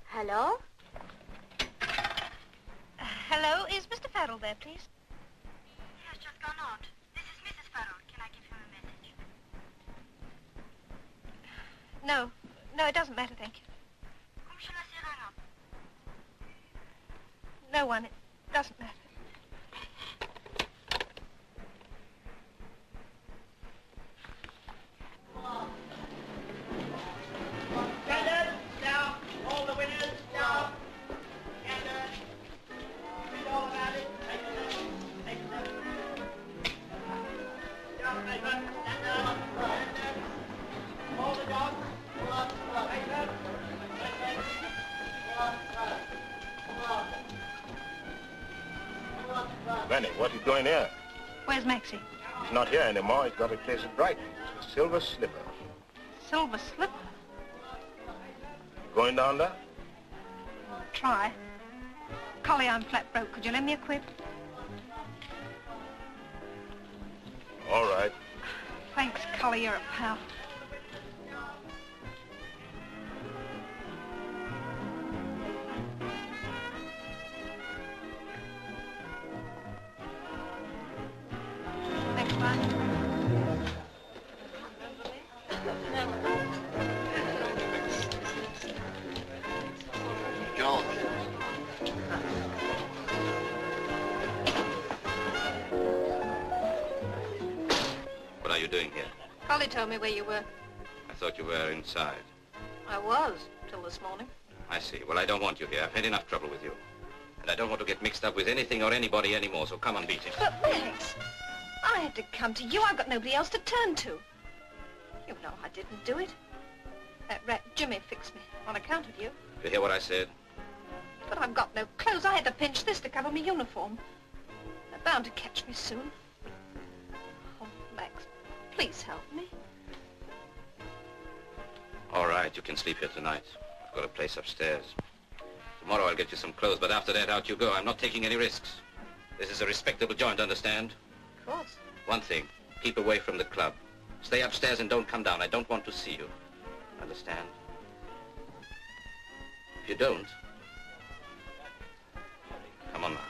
Hello? Hello, is Mr. Farrell there, please? He has just gone out. This is Mrs. Farrell. Can I give him a message? No, it doesn't matter, thank you. Whom shall I say rang up? No one, it doesn't matter. Benny, what are you doing here? Where's Maxie? He's not here anymore. He's got replaced at Brighton. The Silver Slipper. Silver slip? Going down there? Try. Collie, I'm flat broke. Could you lend me a quid? All right. Thanks, Collie, you're a pal. Thanks, bye. George. What are you doing here? Collie told me where you were. I thought you were inside. I was, till this morning. I see. Well, I don't want you here. I've had enough trouble with you. And I don't want to get mixed up with anything or anybody anymore, so come on, beat it. But, Max, I had to come to you. I've got nobody else to turn to. You know I didn't do it. That rat Jimmy fixed me on account of you. You hear what I said? But I've got no clothes. I had to pinch this to cover my uniform. They're bound to catch me soon. Oh, Max, please help me. All right, you can sleep here tonight. I've got a place upstairs. Tomorrow I'll get you some clothes, but after that, out you go. I'm not taking any risks. This is a respectable joint, understand? Of course. One thing, keep away from the club. Stay upstairs and don't come down. I don't want to see you. Understand? If you don't, come on now.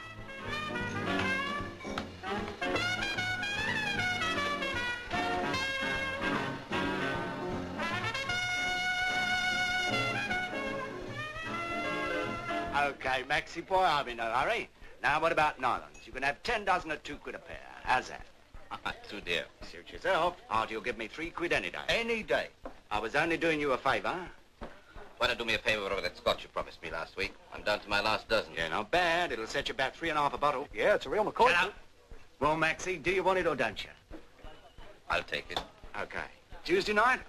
Okay, Maxie boy, I'm in no hurry. Now, what about nylons? You can have 10 dozen at 2 quid a pair. How's that? Too dear. Suit yourself. Hard you'll give me 3 quid any day. Any day. I was only doing you a favour. Why don't do me a favor over that scotch you promised me last week? I'm down to my last dozen. Yeah, not bad. It'll set you about 3.5 a bottle. Yeah, it's a real McCoy. Shut up. Well, Maxie, do you want it or don't you? I'll take it. Okay. Tuesday night?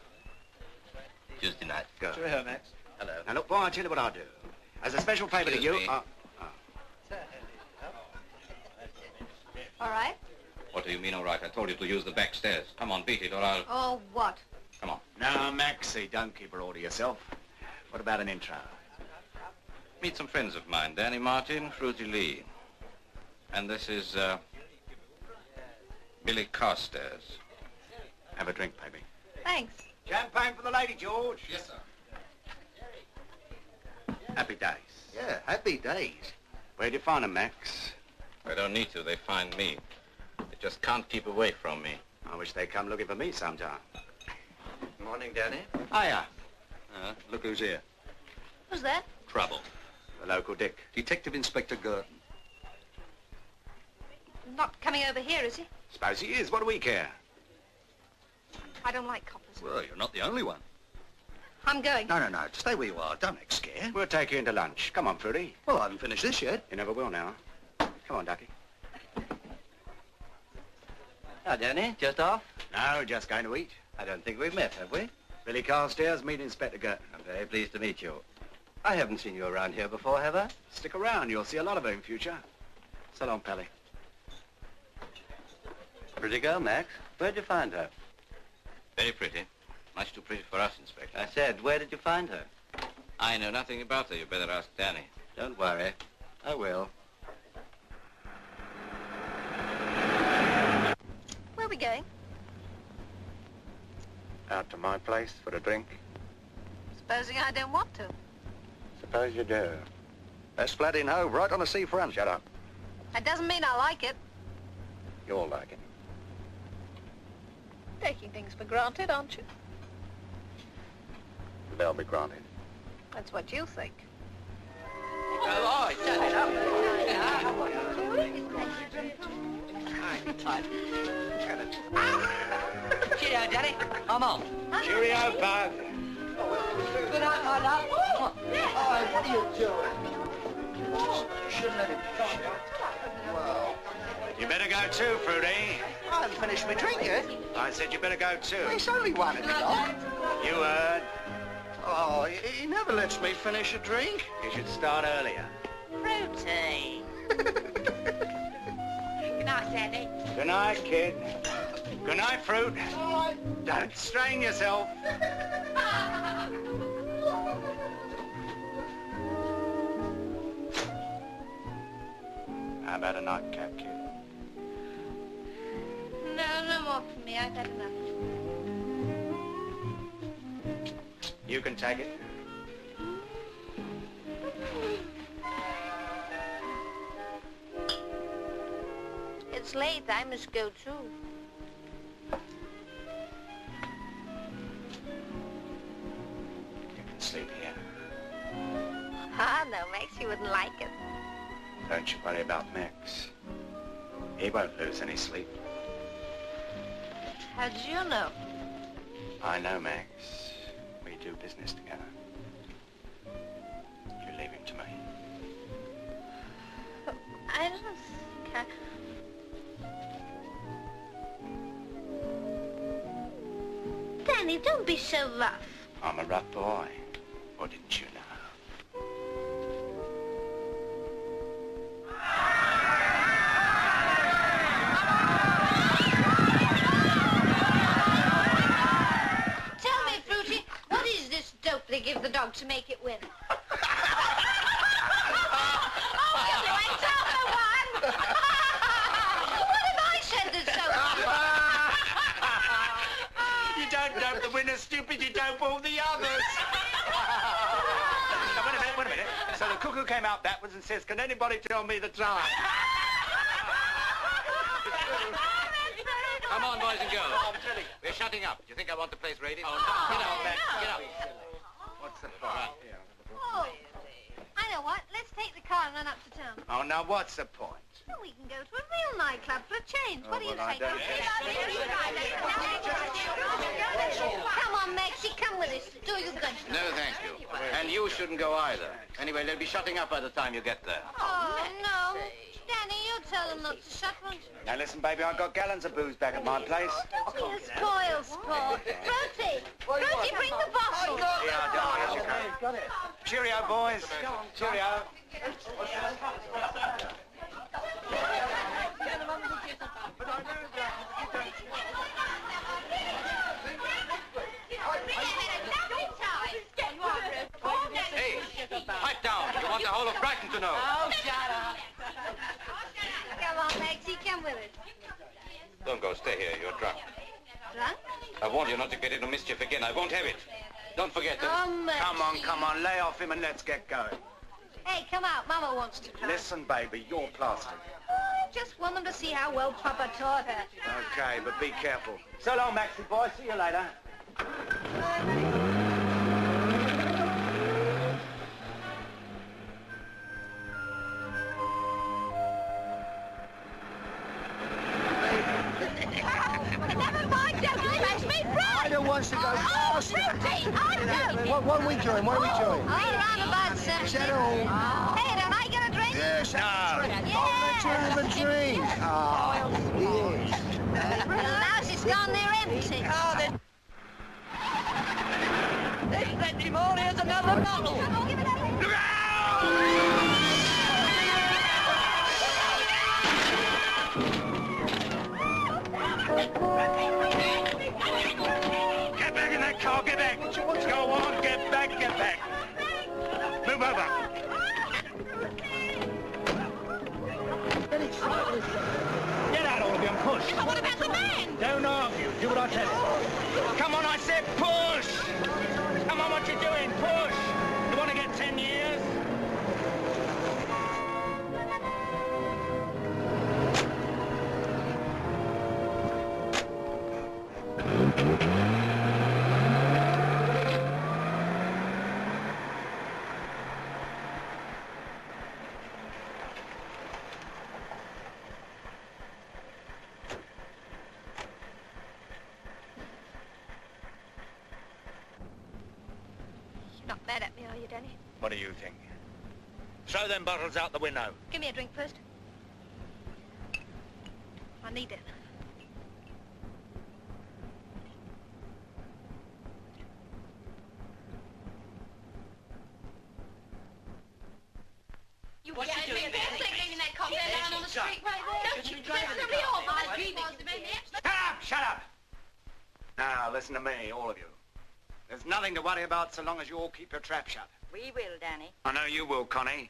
Tuesday night. Good. Cheerio, Max. Hello. Now, look, boy, I'll tell you what I'll do. As a special favour to Excuse you... me. All right. What do you mean, all right? I told you to use the back stairs. Come on, beat it, or I'll... Oh, what? Come on. Now, Maxie, don't keep her all to yourself. What about an intro? Meet some friends of mine. Danny Martin, Fruity Lee. And this is, Billy Carstairs. Have a drink, baby. Thanks. Champagne for the lady, George. Yes, sir. Happy days. Yeah, happy days. Where'd you find them, Max? I don't need to. They find me. They just can't keep away from me. I wish they'd come looking for me sometime. Morning, Danny. Hiya. Look who's here. Who's that? Trouble. The local dick. Detective Inspector Girton. Not coming over here, is he? Suppose he is. What do we care? I don't like coppers. Well, you're not the only one. I'm going. No, stay where you are. Don't act scared. We'll take you into lunch. Come on, Fruity. Well, I haven't finished this yet. You never will now. Come on, Ducky. Hi, Danny. Just off? No, just going to eat. I don't think we've met, have we? Billy Carstairs, meet Inspector Girton. I'm very pleased to meet you. I haven't seen you around here before, have I? Stick around. You'll see a lot of her in future. So long, Pally. Pretty girl, Max. Where'd you find her? Very pretty. Much too pretty for us, Inspector. I said, where did you find her? I know nothing about her. You better ask Danny. Don't worry. I will. Where are we going? Out to my place for a drink. Supposing I don't want to. Suppose you do. That's flat in Hove, right on the seafront. Shut up. That doesn't mean I like it. You'll like it. Taking things for granted, aren't you? They'll be granted. That's what you think. Oh, shut it up. Cheerio, Daddy. I'm on. Cheerio, bud. Good night, my love. Oh, what are you doing? You shouldn't let him finish it. Well, You better go too, Fruity. I haven't finished my drink yet. I said you better go too. It's only 1 o'clock. You heard. Oh, he never lets me finish a drink. You should start earlier. Fruity. Good night, Danny. Good night, kid. Good night, Fruit. Don't strain yourself. How about a nightcap, kid? No more for me. I've had enough. You can take it. It's late. I must go too. You can sleep here. Ah, no, Max, you wouldn't like it. Don't you worry about Max. He won't lose any sleep. How do you know? I know, Max. We do business together. You leave him to me. I don't think I... Danny, don't be so rough. I'm a rough boy. Or didn't you know? Tell me, Fruity, what is this dope they give the dog to make it win? You don't dope the winner, stupid. You dope all the others. Now, wait a minute. So the cuckoo came out backwards and says, can anybody tell me the time? Come on, boys and girls. We're shutting up. Do you think I want the place raided? Oh, no. Get out, Max. Get out. What's the point? Oh, I know what. Let's take the car and run up to town. Oh, now what's the point? Well, we can go to a real nightclub for a change. Oh, What do you well, I say? don't- Come on, Maxie, come with us. Do your good. No, thank you. And you shouldn't go either. Anyway, they'll be shutting up by the time you get there. Oh, no. Danny, you tell them not to shut, won't you? Now, listen, baby, I've got gallons of booze back at my place. You spoil sport. Fruity, Fruity, bring the bottle. Cheerio, boys. Cheerio. Hey, pipe down. You want the whole of Brighton to know. Oh, shut up. Come on, Maxie, come with us. Don't go. Stay here. You're drunk. Drunk? I warned you not to get into mischief again. I won't have it. Don't forget that. Oh, Maxie. Come on. Lay off him and let's get going. Hey, come out. Mama wants to drive. Listen, baby, you're plastered. I just want them to see how well Papa taught her. Okay, but be careful. So long, Maxie boy. See you later. wants to go faster. What do we join? What do we join? Around about 7. Shadow. Hey, don't I get a drink? Yes, No. let's have a drink. Yes. The house is gone, they're empty. There's plenty more. Here's another bottle. Look out! Get back in that car, get back. Go on, get back, get back. Move over. Get out, all of you, and push. What about the man? Don't argue. Do what I tell you. Come on, I said push. Come on, what you doing? Push. You want to get 10 years? You're not mad at me, are you, Danny? What do you think? Throw them bottles out the window. Give me a drink first. I need it. You What's she doing? leaving that car down on the street right there? Don't you drive somebody off? Shut up! Now, listen to me, all of you. There's nothing to worry about so long as you all keep your trap shut. We will, Danny. I know you will, Connie.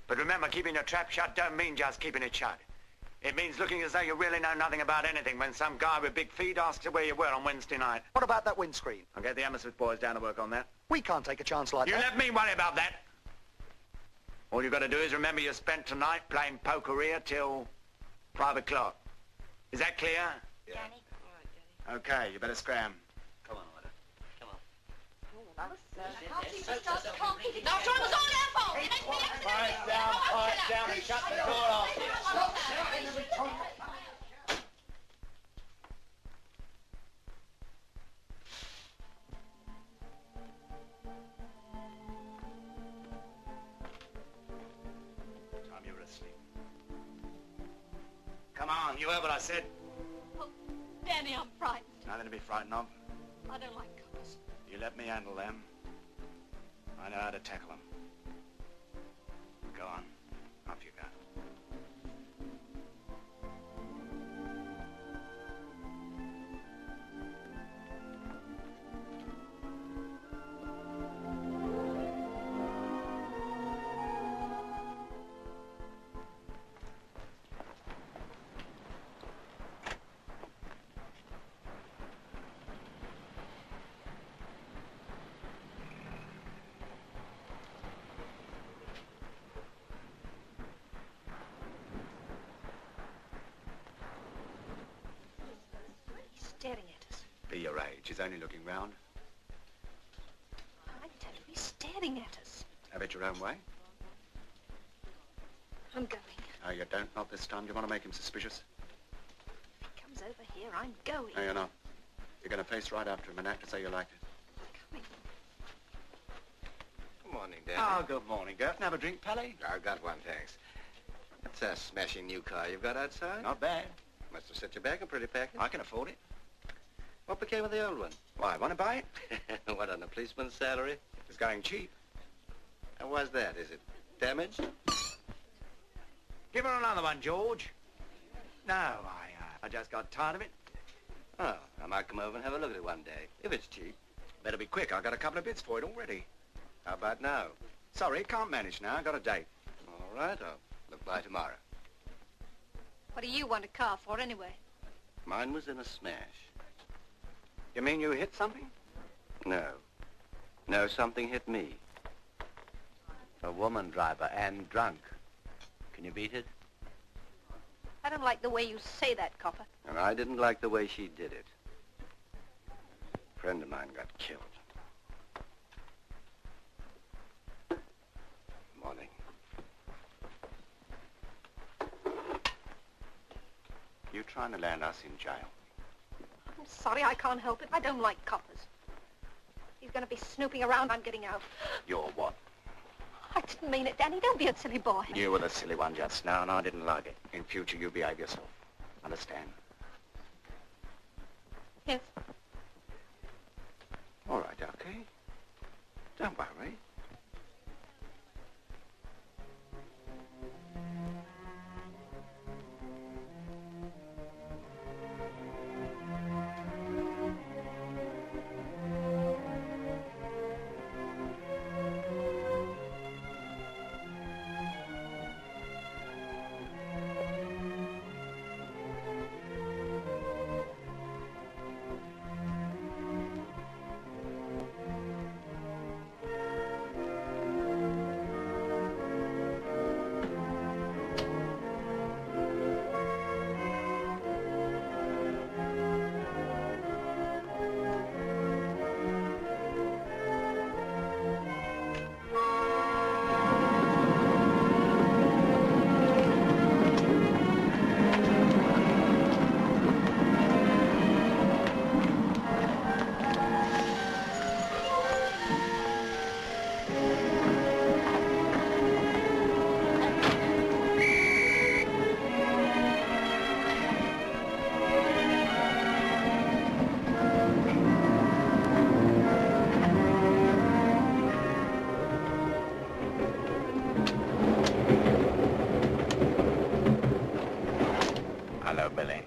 But remember, keeping your trap shut don't mean just keeping it shut. It means looking as though you really know nothing about anything when some guy with big feet asks you where you were on Wednesday night. What about that windscreen? I'll get the Hammersmith boys down to work on that. We can't take a chance like You that. let me worry about that. All you've got to do is remember you spent tonight playing poker here till 5 o'clock. Is that clear? Yeah. Danny. Okay, you better scram. Come on, Order. Come on. No, so it was all their fault. It makes me Quiet down, and shut the door off. Time you were asleep. Come on, you heard what I said. Oh, Danny, I'm frightened. Nothing to be frightened of. I don't like coppers. You let me handle them. I know how to tackle them. Go on. Off you go. He's staring at us. Be your age. He's only looking round. I tell you, he's staring at us. Have it your own way. I'm going. No, you don't. Not this time. Do you want to make him suspicious? If he comes over here, I'm going. No, you're not. You're going to face right after him and act as though you liked it. Coming. Good morning, Danny. Oh, good morning, Gertrude. Have a drink, Pally? I've got one, thanks. That's a smashing new car you've got outside. Not bad. Must have set you back a pretty package. I can afford it. What became of the old one? Why, want to buy it? What, on a policeman's salary? It's going cheap. How was that? Is it damaged? Give her another one, George. No, I just got tired of it. Oh, I might come over and have a look at it one day, if it's cheap. Better be quick. I got a couple of bids for it already. How about now? Sorry, can't manage now. I got a date. All right, I'll look by tomorrow. What do you want a car for, anyway? Mine was in a smash. You mean you hit something? No. No, something hit me. A woman driver and drunk. Can you beat it? I don't like the way you say that, copper. And I didn't like the way she did it. A friend of mine got killed. Morning. You trying to land us in jail? I'm sorry, I can't help it. I don't like coppers. He's going to be snooping around. I'm getting out. You're what? I didn't mean it, Danny. Don't be a silly boy. You were the silly one just now, and I didn't like it. In future, you behave yourself. Understand? Yes. All right, okay. Don't worry. Hello, Billy.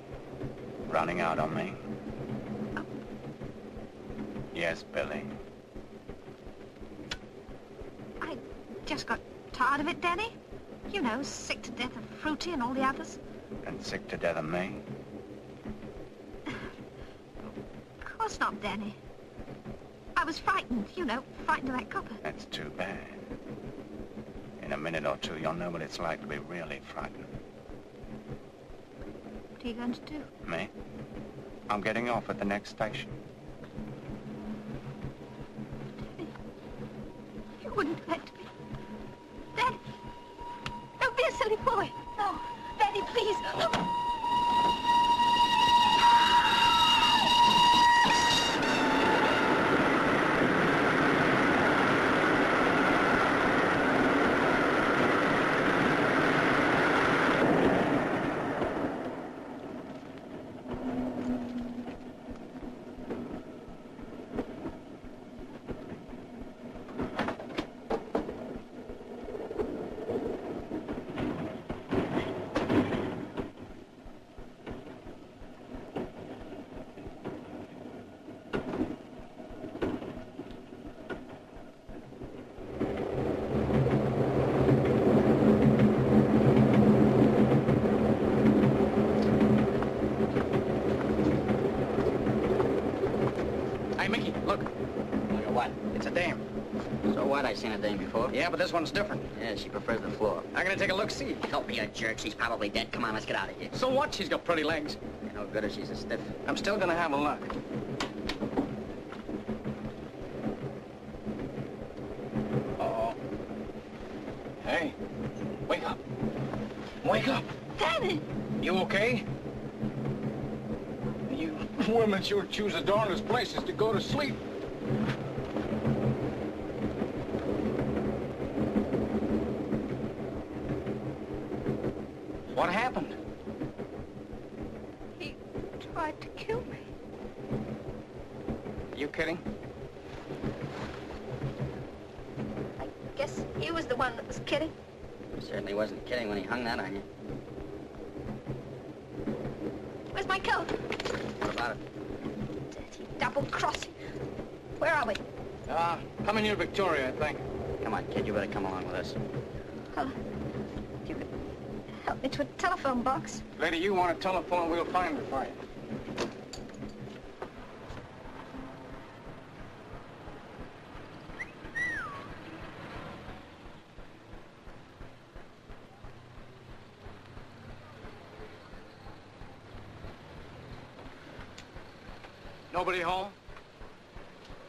Running out on me? Yes, Billy. I just got tired of it, Danny. You know, sick to death of Fruity and all the others. And sick to death of me? Of course not, Danny. I was frightened, you know, frightened of that copper. That's too bad. In a minute or two, you'll know what it's like to be really frightened. What are you going to do? Me? I'm getting off at the next station. You wouldn't do that to me. Danny, don't be a silly boy. No, Danny, please. Hey, Mickey, look. Look at what? It's a dame. So what? I've seen a dame before. Yeah, but this one's different. Yeah, she prefers the floor. I'm gonna take a look, see. Don't be a jerk. She's probably dead. Come on, let's get out of here. So what? She's got pretty legs. You're no good if she's a stiff. I'm still gonna have a look. Uh-oh. Hey, wake up. Wake up. Danny! You okay? You women sure choose the darndest places to go to sleep. What happened? He tried to kill me. You kidding? I guess he was the one that was kidding. Certainly wasn't kidding when he hung that on you. Where's my coat? What about it? Dirty double-crossing. Where are we? Coming near Victoria, I think. Come on, kid, you better come along with us. Well, if you could help me to a telephone box. Lady, you want a telephone, we'll find it for you. Nobody home?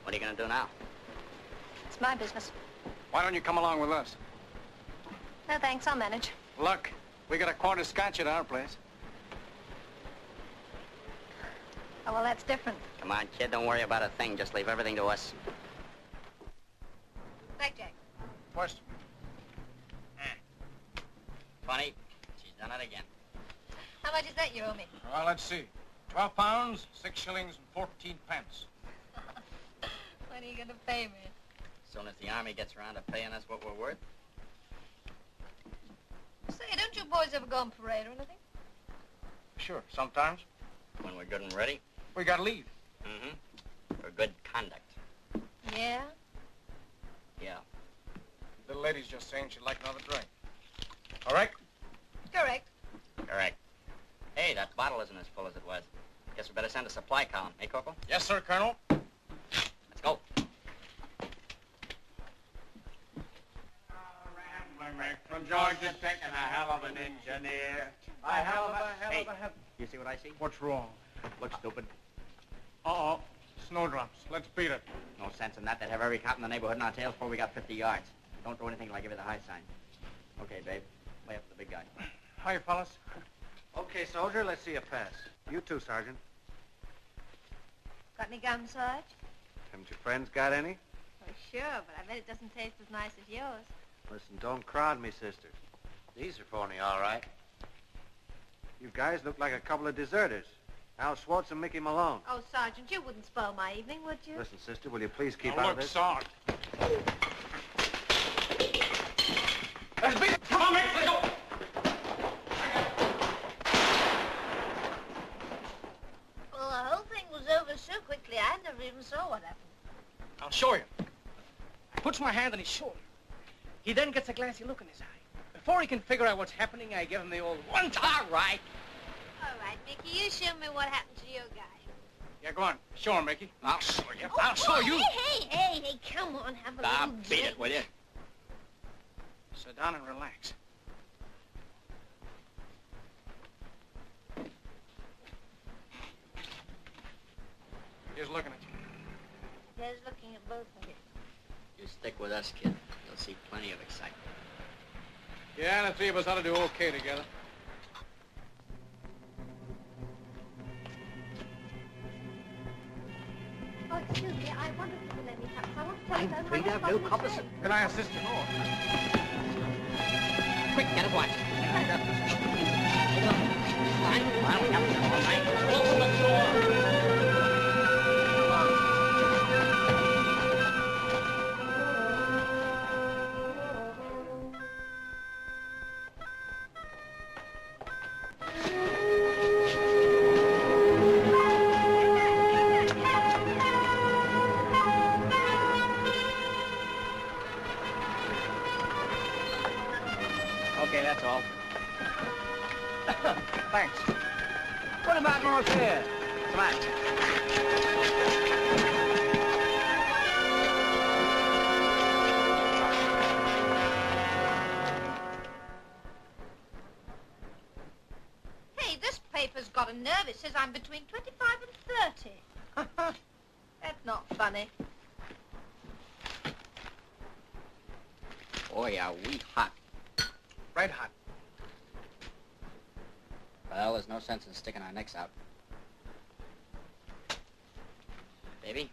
What are you gonna do now? It's my business. Why don't you come along with us? No, thanks. I'll manage. Look, we got a quart of scotch at our place. Oh, well, that's different. Come on, kid, don't worry about a thing. Just leave everything to us. Blackjack. Question. Funny, she's done it again. How much is that you owe me? Well, let's see. 12 pounds, 6 shillings, and 14 pence. When are you going to pay me? As soon as the Army gets around to paying us what we're worth. Say, don't you boys ever go on parade or anything? Sure, sometimes. When we're good and ready. We got leave. Mm-hmm. For good conduct. Yeah? Yeah. Little lady's just saying she'd like another drink. All right? Correct. Correct. Hey, that bottle isn't as full as it was. Guess we better send a supply column. Hey, Corporal? Yes, sir, Colonel. Let's go. From Georgia Tech and a hell of an engineer. A hell of a... You see what I see? What's wrong? Looks stupid. Uh-oh. Snowdrops. Let's beat it. No sense in that. They'd have every cop in the neighborhood in our tails before we got 50 yards. Don't do anything till I give you the high sign. Okay, babe. Way up to the big guy. Hi, fellas. Okay, soldier, let's see a pass. You too, Sergeant. Got any gum, Sarge? Haven't your friends got any? Oh, sure, but I bet it doesn't taste as nice as yours. Listen, don't crowd me, sister. These are phony, all right. You guys look like a couple of deserters. Al Schwartz and Mickey Malone. Oh, Sergeant, you wouldn't spoil my evening, would you? Listen, sister, will you please keep Now, out of look, this? Sarge. Let's beat it. Come on, Mick. Let's go. Well, the whole thing was over so quickly, I never even saw what happened. I'll show you. I puts my hand on his shoulder. He then gets a glassy look in his eye. Before he can figure out what's happening, I give him the old one. All right. All right, Mickey, you show me what happened to your guy. Yeah, go on. Show him, Mickey. I'll show you. Oh, I'll show you. Hey, come on, have a little Beat drink. it, will you? Sit down and relax. He's looking at you. There's looking at both of you. You stick with us, kid. You'll see plenty of excitement. Yeah, and the three of us ought to do okay together. Oh, excuse me, I wonder if you can let me touch. I want to tell you I'm free to have no compass. Can I assist you? Quick, get a watch. Come on, Captain. All right. Open the door. Okay, that's all. Thanks. What about North here? Come on. Hey, this paper's got a nerve. It says I'm between 25 and 30. That's not funny. Boy, are we hot. Red hot. Well, there's no sense in sticking our necks out. Baby,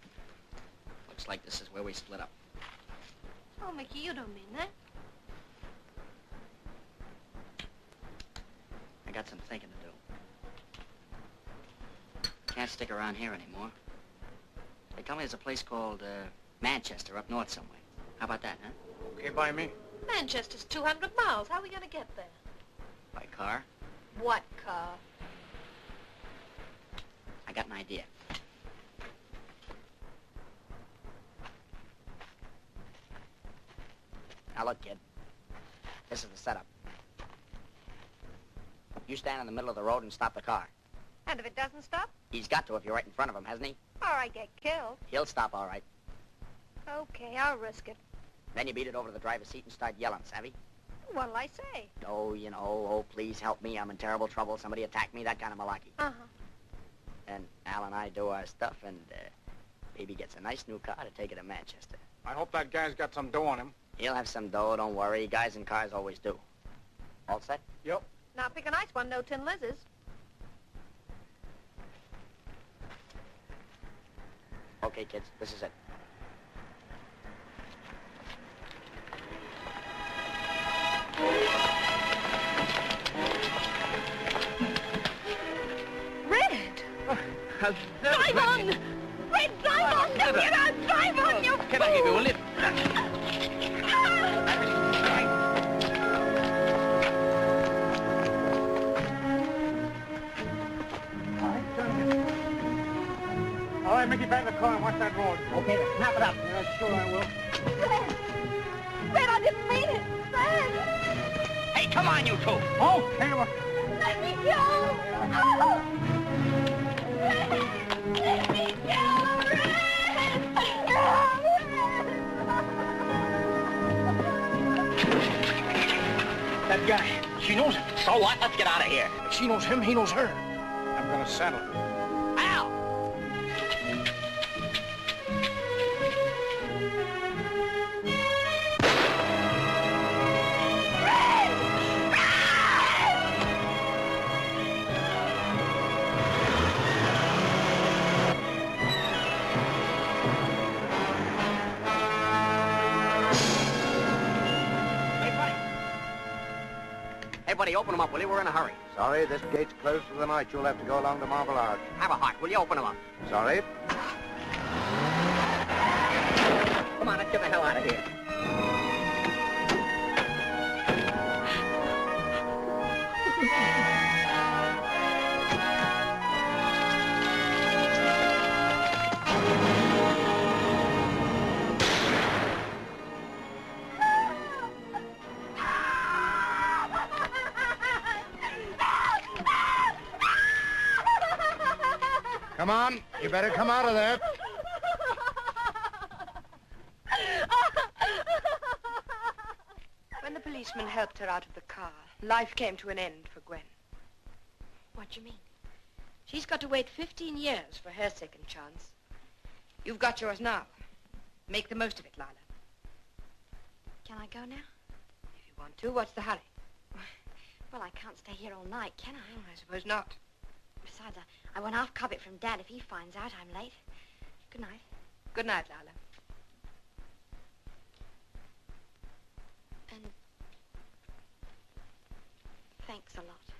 looks like this is where we split up. Oh, Mickey, you don't mean that. I got some thinking to do. Can't stick around here anymore. They tell me there's a place called Manchester up north somewhere. How about that, huh? Okay by me. Manchester's 200 miles. How are we going to get there? By car? What car? I got an idea. Now look, kid. This is the setup. You stand in the middle of the road and stop the car. And if it doesn't stop? He's got to if you're right in front of him, hasn't he? Or I get killed. He'll stop all right. Okay, I'll risk it. Then you beat it over to the driver's seat and start yelling, savvy? What'll I say? Oh, you know, oh, please help me. I'm in terrible trouble. Somebody attacked me. That kind of malarkey. Uh-huh. And Al and I do our stuff, and baby gets a nice new car to take her to Manchester. I hope that guy's got some dough on him. He'll have some dough, don't worry. Guys in cars always do. All set? Yep. Now pick a nice one, no tin Liz's. Okay, kids, this is it. Red! Drive on! Red, drive on! Don't get out! Drive on, you Can I give you a lift? All right, Mickey, back in the car and watch that road. Okay, then, snap it up. Yeah, sure I will. Red! Red, I didn't mean it! Red! Hey, come on, you two. Okay, well... Let me go! Oh! Red! Let me go! Red! That guy, she knows him. So what? Let's get out of here. She knows him, he knows her. I'm gonna settle it. Al! Hey, buddy, open them up, will you? We're in a hurry. Sorry, this gate's closed for the night. You'll have to go along the Marble Arch. Have a heart. Will you open them up? Sorry? Come on, let's get the hell out of here. Come on, you better come out of there. When the policeman helped her out of the car, life came to an end for Gwen. What do you mean? She's got to wait 15 years for her second chance. You've got yours now. Make the most of it, Lila. Can I go now? If you want to, what's the hurry? Well, I can't stay here all night, can I? Oh, I suppose not. Besides, I want half cop it from Dad if he finds out I'm late. Good night. Good night, Lila. And thanks a lot.